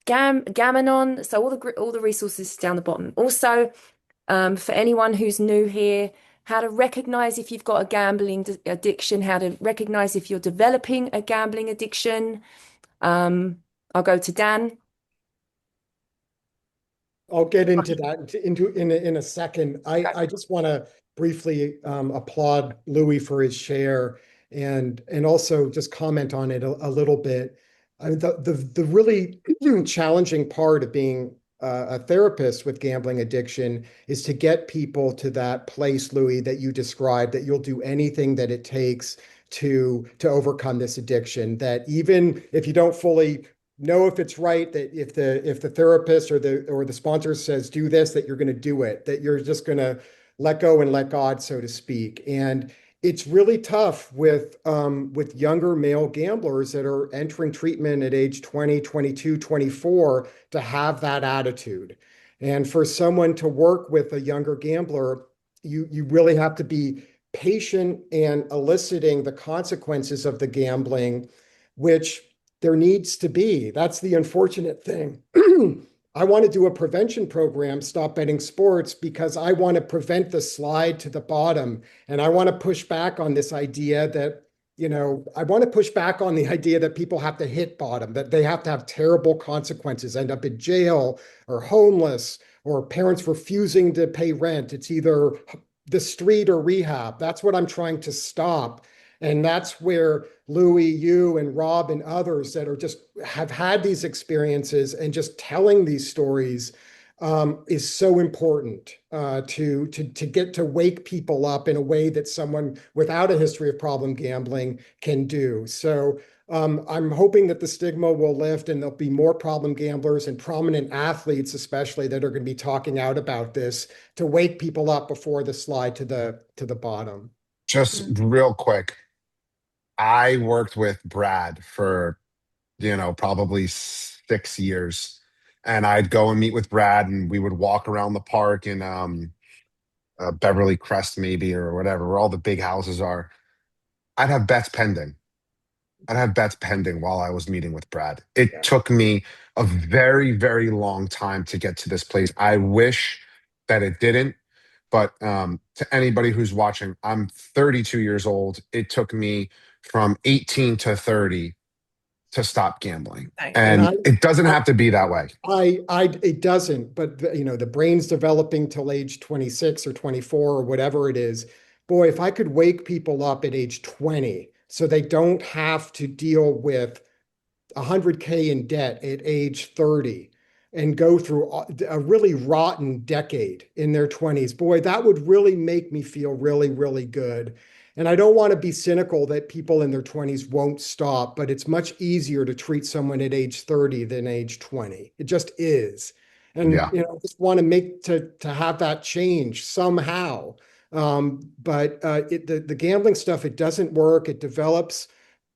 Gamanon. So all the resources down the bottom. Also, for anyone who's new here, how to recognize if you've got a gambling addiction, how to recognize if you're developing a gambling addiction. I'll go to Dan. I'll get into that in a second. I just want to briefly applaud Louis for his share and also just comment on it a little bit. I mean, the really challenging part of being a therapist with gambling addiction is to get people to that place, Louis, that you described, that you'll do anything that it takes to overcome this addiction. That even if you don't fully know if it's right, that if the therapist or the sponsor says do this, that you're going to do it, that you're just going to let go and let God, so to speak. And it's really tough with younger male gamblers that are entering treatment at age 20, 22, 24 to have that attitude. And for someone to work with a younger gambler, you really have to be patient and eliciting the consequences of the gambling, which there needs to be. That's the unfortunate thing. I want to do a prevention program, Stop Betting Sports, because I want to prevent the slide to the bottom. And I want to push back on this idea that, I want to push back on the idea that people have to hit bottom, that they have to have terrible consequences, end up in jail or homeless, or parents refusing to pay rent. It's either the street or rehab. That's what I'm trying to stop. And that's where Louis, you and Rob and others that are just have had these experiences and just telling these stories is so important to get to wake people up in a way that someone without a history of problem gambling can do. So I'm hoping that the stigma will lift and there'll be more problem gamblers and prominent athletes, especially, that are going to be talking out about this to wake people up before the slide to the bottom. Just real quick, I worked with Brad for, probably 6 years. And I'd go and meet with Brad and we would walk around the park in Beverly Crest, maybe, or whatever, where all the big houses are. I'd have bets pending. I'd have bets pending while I was meeting with Brad. It Yeah. took me a very, very long time to get to this place. I wish that it didn't. But to anybody who's watching, I'm 32 years old. It took me from 18 to 30 to stop gambling. Thank And And it doesn't have to be that way. it doesn't, but the brain's developing till age 26 or 24 or whatever it is. Boy, if I could wake people up at age 20 so they don't have to deal with 100K in debt at age 30 and go through a really rotten decade in their 20s, boy, that would really make me feel really, really good. And I don't want to be cynical that people in their 20s won't stop, but it's much easier to treat someone at age 30 than age 20. It just is. And Yeah. I just want to make to have that change somehow. But the gambling stuff, it doesn't work. It develops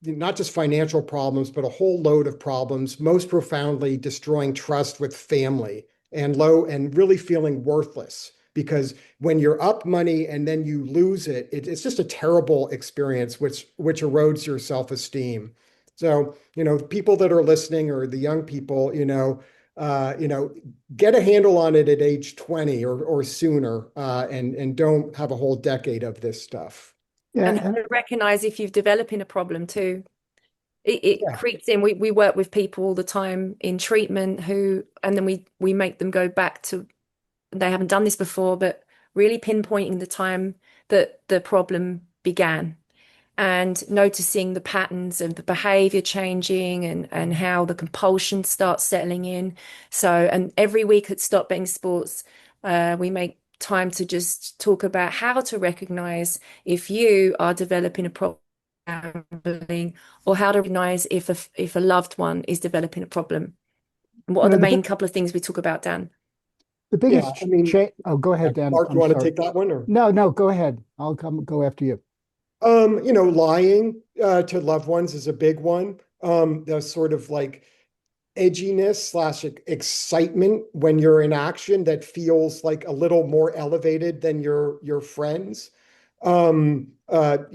not just financial problems, but a whole load of problems, most profoundly destroying trust with family and really feeling worthless. Because when you're up money and then you lose it, it's just a terrible experience, which erodes your self-esteem. So, the people that are listening, or the young people, get a handle on it at age 20 or sooner, and don't have a whole decade of this stuff. Yeah, And how to recognize if you're developing a problem too. It Yeah. creeps in. We work with people all the time in treatment and then we make them go back to, they haven't done this before, but really pinpointing the time that the problem began and noticing the patterns of the behavior changing and how the compulsion starts settling in. So, and every week at Stop Betting Sports, we make time to just talk about how to recognize if you are developing a problem gambling, or how to recognize if a loved one is developing a problem. And what are the main couple of things we talk about, Dan? the biggest I mean, oh, go ahead, Dan. Mark, I'm you want to sorry. take that one, or? No, go ahead. I'll go after you. Lying to loved ones is a big one. The sort of like edginess / excitement when you're in action that feels like a little more elevated than your friends.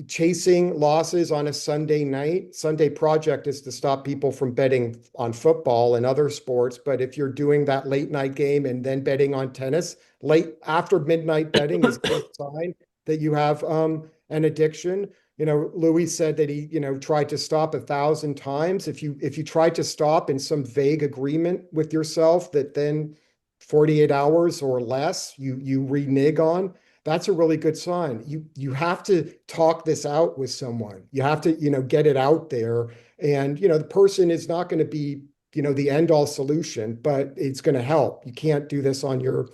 Chasing losses on a Sunday night. Sunday project is to stop people from betting on football and other sports. But if you're doing that late night game and then betting on tennis, late after midnight betting is a good sign that you have an addiction. Louis said that he, tried to stop 1,000 times. If you try to stop in some vague agreement with yourself that then 48 hours or less you renege on, that's a really good sign. You have to talk this out with someone. You have to, get it out there And, the person is not going to be, the end all solution, but it's going to help. You can't do this on your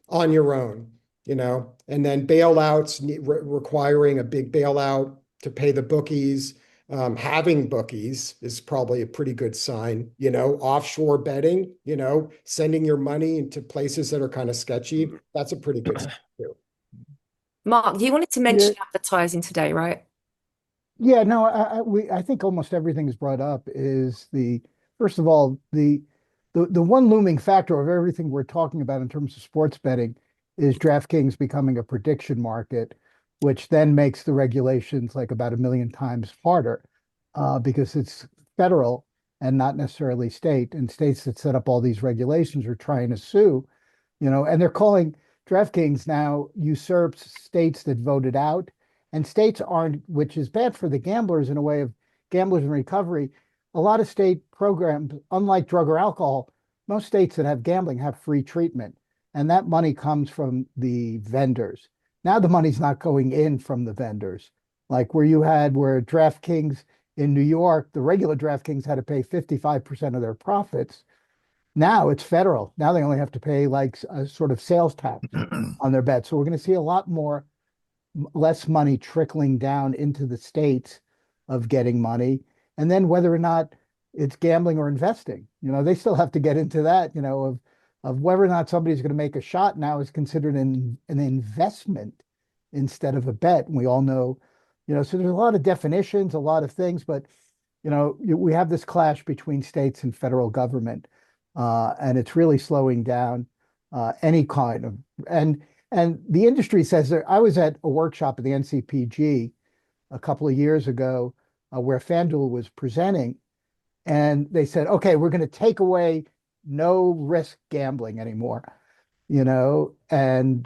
on your own, and then bailouts requiring a big bailout to pay the bookies. Having bookies is probably a pretty good sign, offshore betting, sending your money into places that are kind of sketchy. That's a pretty good sign too. Mark, you wanted to Yeah, mention advertising today, right? yeah, no, I think almost everything is brought up is first of all, the one looming factor of everything we're talking about in terms of sports betting is DraftKings becoming a prediction market, which then makes the regulations like about a million times harder, because it's federal and not necessarily state. And states that set up all these regulations are trying to sue, and they're calling DraftKings now usurps states that voted out, and states aren't, which is bad for the gamblers in a way of gamblers in recovery. A lot of state programs, unlike drug or alcohol, most states that have gambling have free treatment, and that money comes from the vendors. Now the money's not going in from the vendors, like where DraftKings in New York, the regular DraftKings had to pay 55% of their profits. Now it's federal. Now they only have to pay like a sort of sales tax on their bets. So we're going to see a lot less money trickling down into the states of getting money. And then whether or not it's gambling or investing, they still have to get into that, of whether or not somebody's going to make a shot now is considered an investment instead of a bet. And we all know, so there's a lot of definitions, a lot of things, but we have this clash between states and federal government, and it's really slowing down any kind of and the industry says that I was at a workshop at the NCPG a couple of years ago, where FanDuel was presenting, and they said, okay, we're going to take away no risk gambling anymore, and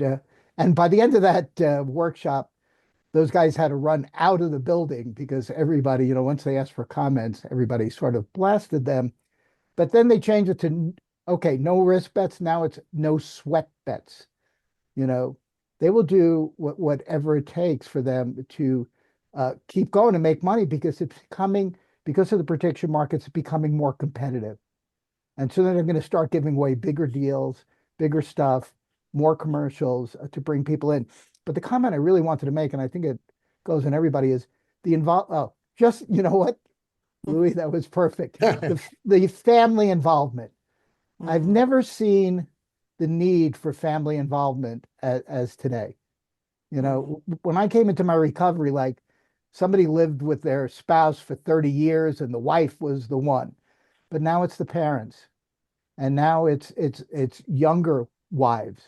by the end of that workshop, those guys had to run out of the building because everybody, once they asked for comments, everybody sort of blasted them. But then they changed it to, okay, no risk bets. Now it's no sweat bets. They will do whatever it takes for them to keep going and make money because because of the prediction markets, it's becoming more competitive. And so then they're going to start giving away bigger deals, bigger stuff, more commercials to bring people in. But the comment I really wanted to make, and I think it goes in everybody, is you know what, Louis, that was perfect. The family involvement. I've never seen the need for family involvement as today. When I came into my recovery, like somebody lived with their spouse for 30 years and the wife was the one, but now it's the parents, and now it's younger wives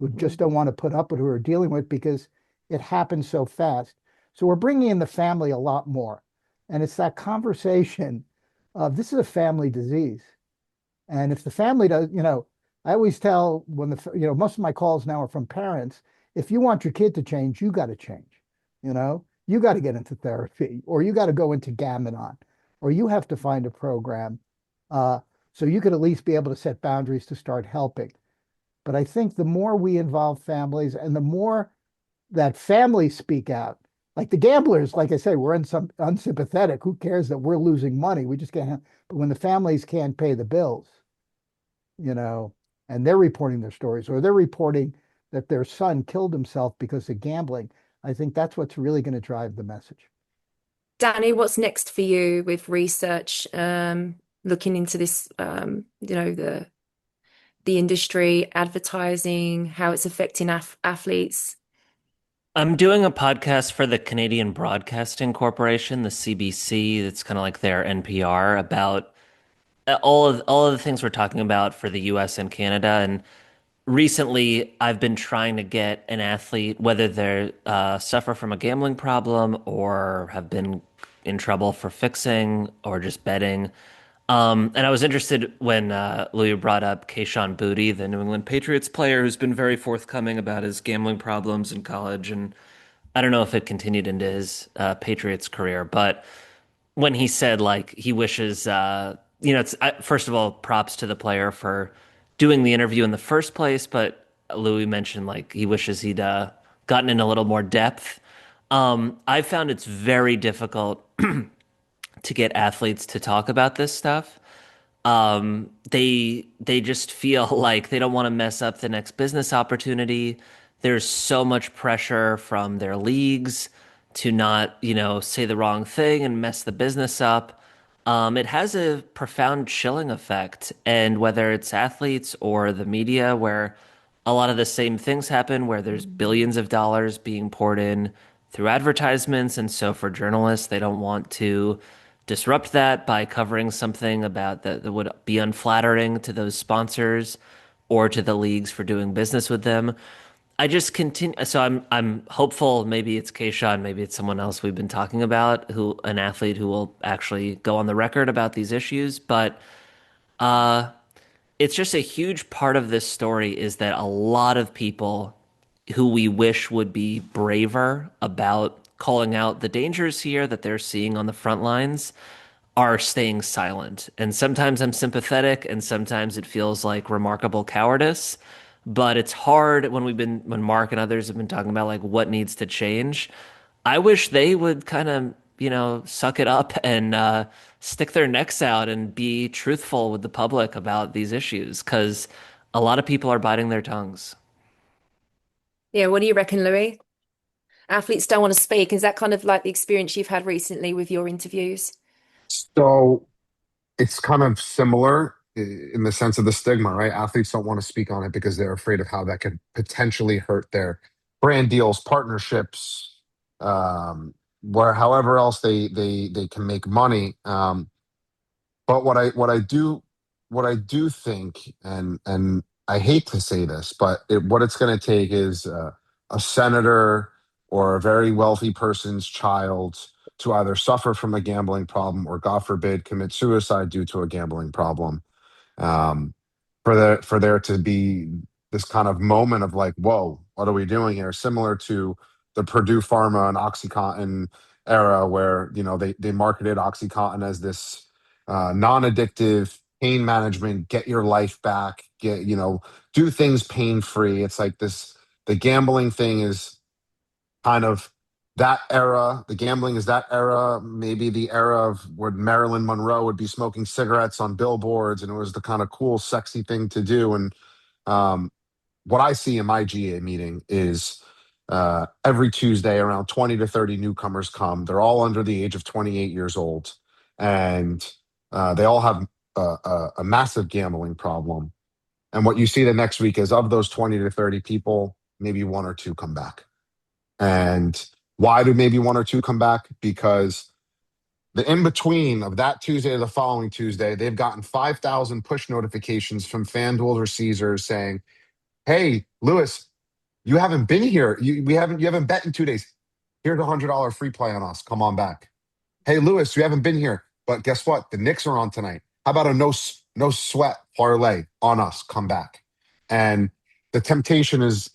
who just don't want to put up with who are dealing with because it happens so fast. So we're bringing in the family a lot more, and it's that conversation of this is a family disease, and if the family does, I always tell most of my calls now are from parents. If you want your kid to change, you got to change. You got to get into therapy, or you got to go into Gam-Anon, or you have to find a program, so you could at least be able to set boundaries to start helping. But I think the more we involve families and the more that families speak out, like the gamblers, like I say, we're unsympathetic. Who cares that we're losing money? We just can't. But when the families can't pay the bills, and they're reporting their stories, or they're reporting that their son killed himself because of gambling, I think that's what's really going to drive the message. Danny, what's next for you with research, looking into this, the industry, advertising, how it's affecting athletes? I'm doing a podcast for the Canadian Broadcasting Corporation, the CBC. It's kind of like their NPR, about all of the things we're talking about for the US and Canada. And recently, I've been trying to get an athlete, whether they suffer from a gambling problem or have been in trouble for fixing or just betting. And I was interested when Louis brought up Kayshon Boutte, the New England Patriots player who's been very forthcoming about his gambling problems in college. And I don't know if it continued into his Patriots career, but when he said like he wishes, first of all, props to the player for doing the interview in the first place, but Louis mentioned like he wishes he'd gotten in a little more depth. I found it's very difficult to get athletes to talk about this stuff. They just feel like they don't want to mess up the next business opportunity. There's so much pressure from their leagues to not, say the wrong thing and mess the business up. It has a profound chilling effect, and whether it's athletes or the media, where a lot of the same things happen, where there's billions of dollars being poured in through advertisements, and so for journalists, they don't want to disrupt that by covering something about that would be unflattering to those sponsors or to the leagues for doing business with them. I just continue. So I'm hopeful. Maybe it's Kayshawn, maybe it's someone else we've been talking about, who an athlete who will actually go on the record about these issues. But uh, it's just a huge part of this story is that a lot of people who we wish would be braver about calling out the dangers here that they're seeing on the front lines are staying silent. And sometimes I'm sympathetic, and sometimes it feels like remarkable cowardice. But it's hard when Mark and others have been talking about like what needs to change. I wish they would kind of, suck it up and stick their necks out and be truthful with the public about these issues, because a lot of people are biting their tongues. Yeah, what do you reckon, Louis? Athletes don't want to speak. Is that kind of like the experience you've had recently with your interviews? So it's kind of similar in the sense of the stigma, right? Athletes don't want to speak on it because they're afraid of how that could potentially hurt their brand deals, partnerships, where however else they can make money. But what I do think, and I hate to say this, but what it's going to take is a senator or a very wealthy person's child to either suffer from a gambling problem or, God forbid, commit suicide due to a gambling problem, um, for there to be this kind of moment of like, whoa, what are we doing here? Similar to the Purdue Pharma and OxyContin era, where they marketed OxyContin as this non-addictive pain management, get your life back, do things pain free. It's like this. The gambling thing is kind of that era. The gambling is that era, maybe the era of where Marilyn Monroe would be smoking cigarettes on billboards, and it was the kind of cool, sexy thing to do. And um, what I see in my GA meeting is every Tuesday around 20 to 30 newcomers come. They're all under the age of 28 years old, and they all have a massive gambling problem. And what you see the next week is, of those 20 to 30 people, maybe one or two come back. And why do maybe one or two come back? Because the in between of that Tuesday to the following Tuesday, they've gotten 5,000 push notifications from FanDuel or Caesars saying, "Hey, Lewis, you haven't been here. You haven't bet in 2 days. Here's $100 free play on us. Come on back. Hey, Lewis, you haven't been here, but guess what? The Knicks are on tonight. How about a no sweat parlay on us? Come back." And the temptation is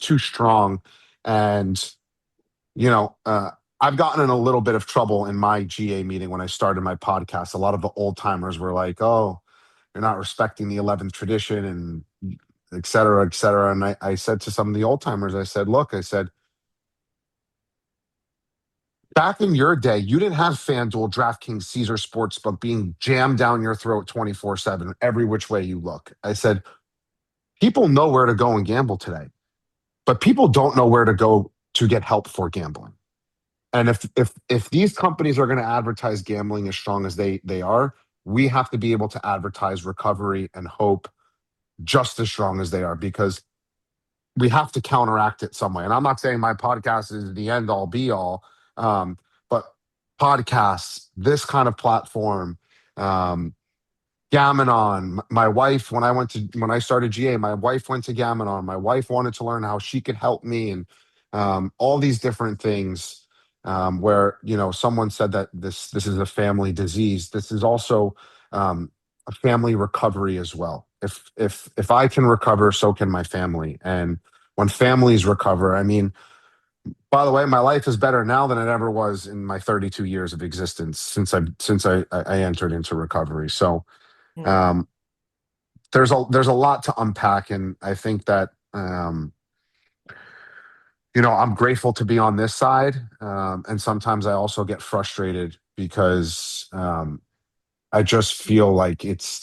too strong. And I've gotten in a little bit of trouble in my GA meeting when I started my podcast. A lot of the old timers were like, "Oh, you're not respecting the 11th tradition," and et cetera, et cetera. And I said to some of the old timers, I said, "Look, I said, back in your day, you didn't have FanDuel, DraftKings, Caesar Sportsbook being jammed down your throat 24/7, every which way you look." I said, "People know where to go and gamble today, but people don't know where to go to get help for gambling." And if these companies are going to advertise gambling as strong as they are, we have to be able to advertise recovery and hope just as strong as they are, because we have to counteract it some way. And I'm not saying my podcast is the end all be all, but podcasts, this kind of platform, um, Gamanon. My wife, when I started GA, my wife went to Gamanon. My wife wanted to learn how she could help me, and all these different things. Where someone said that this is a family disease. This is also a family recovery as well. If I can recover, so can my family. And when families recover, I mean, by the way, my life is better now than it ever was in my 32 years of existence since I entered into recovery. So um, there's a lot to unpack, and I think that I'm grateful to be on this side, and sometimes I also get frustrated because I just feel like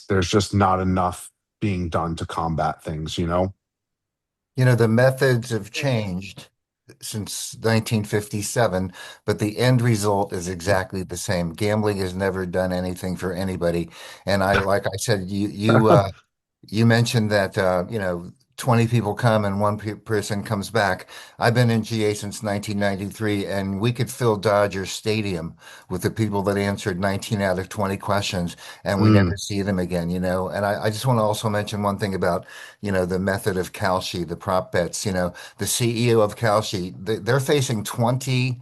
there's just not enough being done to combat things, you know? You know, the methods have changed since 1957, but the end result is exactly the same. Gambling has never done anything for anybody. And like I said, you mentioned that you know, 20 people come and one pe person comes back. I've been in GA since 1993, and we could fill Dodger Stadium with the people that answered 19 out of 20 questions, and we never Mm, see them again, you know. And I just want to also mention one thing about, you know, the method of Kalshi, the prop bets. You know, the CEO of Kalshi, they're facing 20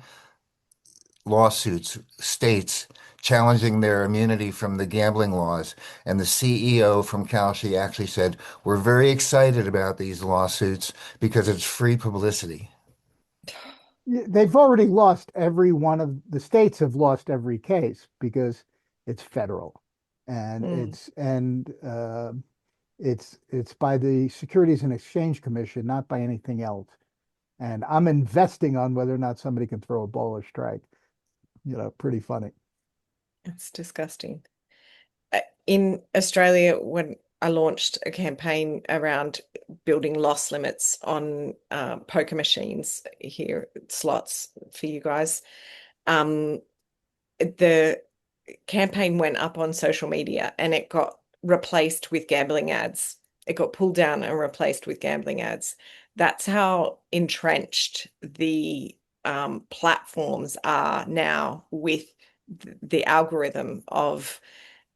lawsuits, states challenging their immunity from the gambling laws. And the CEO from Kalshi actually said, "We're very excited about these lawsuits because it's free publicity." They've already lost every one of the states have lost every case because it's federal and Mm. it's by the Securities and Exchange Commission, not by anything else. And I'm investing on whether or not somebody can throw a ball or strike. Pretty funny. It's disgusting. In Australia, when I launched a campaign around building loss limits on poker machines here, slots for you guys, um, the campaign went up on social media and it got replaced with gambling ads. It got pulled down and replaced with gambling ads. That's how entrenched the platforms are now with the algorithm of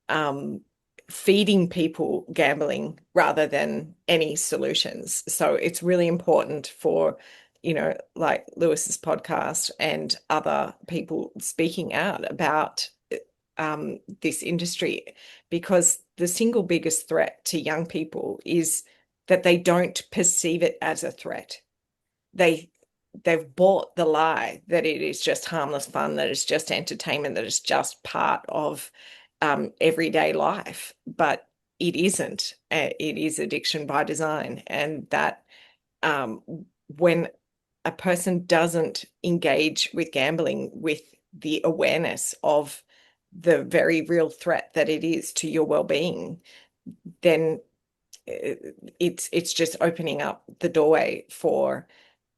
um, feeding people gambling rather than any solutions. So it's really important for, you know, like Lewis's podcast and other people speaking out about this industry, because the single biggest threat to young people is that they don't perceive it as a threat. They they've bought the lie that it is just harmless fun, that it's just entertainment, that it's just part of everyday life, but it isn't. It is addiction by design, and that um, when a person doesn't engage with gambling with the awareness of the very real threat that it is to your well-being, then it's just opening up the doorway for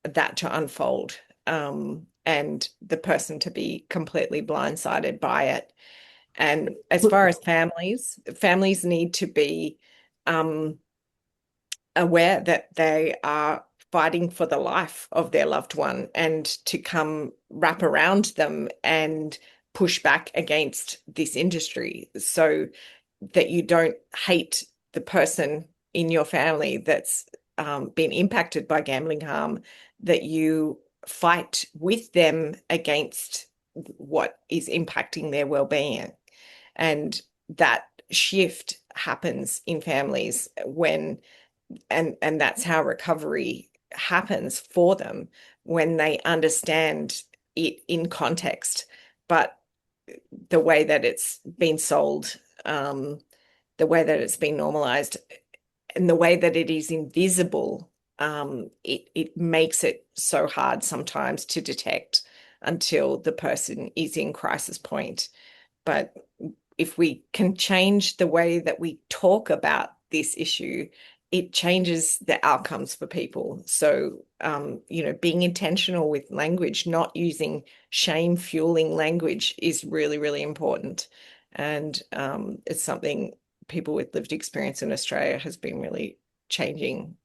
that to unfold, and the person to be completely blindsided by it. And as far as families need to be um, aware that they are fighting for the life of their loved one, and to come wrap around them and push back against this industry so that you don't hate the person in your family that's been impacted by gambling harm, that you fight with them against what is impacting their well-being. And that shift happens in families when, and that's how recovery happens for them, when they understand it in context. But the way that it's been sold, the way that it's been normalized, and the way that it is invisible, it makes it so hard sometimes to detect until the person is in crisis point. But if we can change the way that we talk about this issue, it changes the outcomes for people. So, you know, being intentional with language, not using shame fueling language, is really, really important. And it's something people with lived experience in Australia has been really changing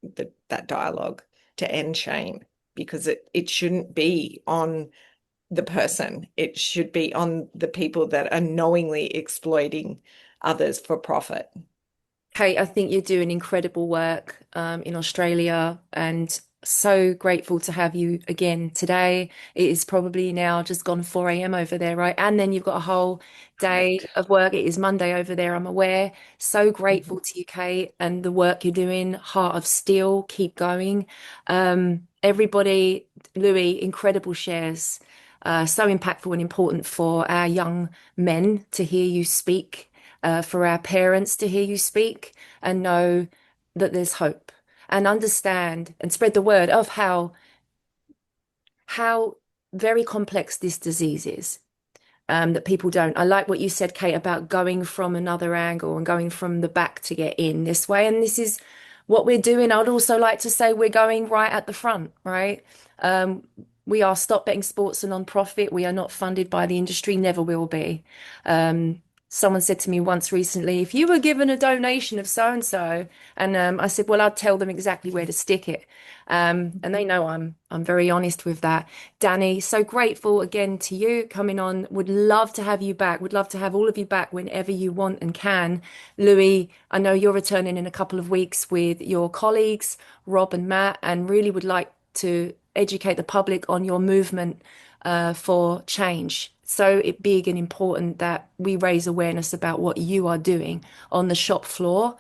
that dialogue to end shame, because it shouldn't be on the person. It should be on the people that are knowingly exploiting others for profit. Kate, I think you're doing incredible work in Australia, and so grateful to have you again today. It is probably now just gone 4 a.m. over there, right? And then you've got a whole day Correct. of work. It is Monday over there, I'm aware. So grateful to you, Kate, and the work you're doing. Heart of Steel, keep going. Everybody, Louis, incredible shares. So impactful and important for our young men to hear you speak, for our parents to hear you speak and know that there's hope, and understand and spread the word of how very complex this disease is. that people don't. I like what you said, Kate, about going from another angle and going from the back to get in this way. And this is what we're doing. I'd also like to say we're going right at the front, right? We are Stop Betting Sports a non-profit. We are not funded by the industry, never will be. Someone said to me once recently, if you were given a donation of so and so, and I said, well, I'd tell them exactly where to stick it. And they know I'm very honest with that. Danny, so grateful again to you coming on. Would love to have you back. Would love to have all of you back whenever you want and can. Louis, I know you're returning in a couple of weeks with your colleagues, Rob and Matt, and really would like to educate the public on your movement for change. So big and important that we raise awareness about what you are doing on the shop floor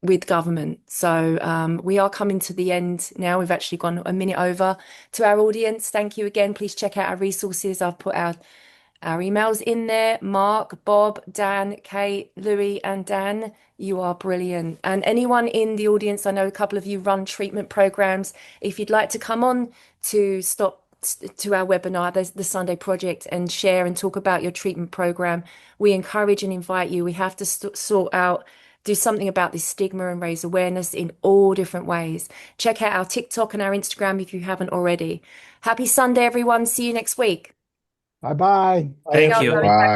with government. So we are coming to the end now. We've actually gone a minute over. To our audience, thank you again. Please check out our resources. I've put our emails in there. Mark, Bob, Dan, Kate, Louis, and Dan, you are brilliant. And anyone in the audience, I know a couple of you run treatment programs. If you'd like to come on to our webinar, the Sunday Project, and share and talk about your treatment program, we encourage and invite you. We have to do something about this stigma and raise awareness in all different ways. Check out our TikTok and our Instagram if you haven't already. Happy Sunday, everyone. See you next week. Bye-bye. Thank you. Bye.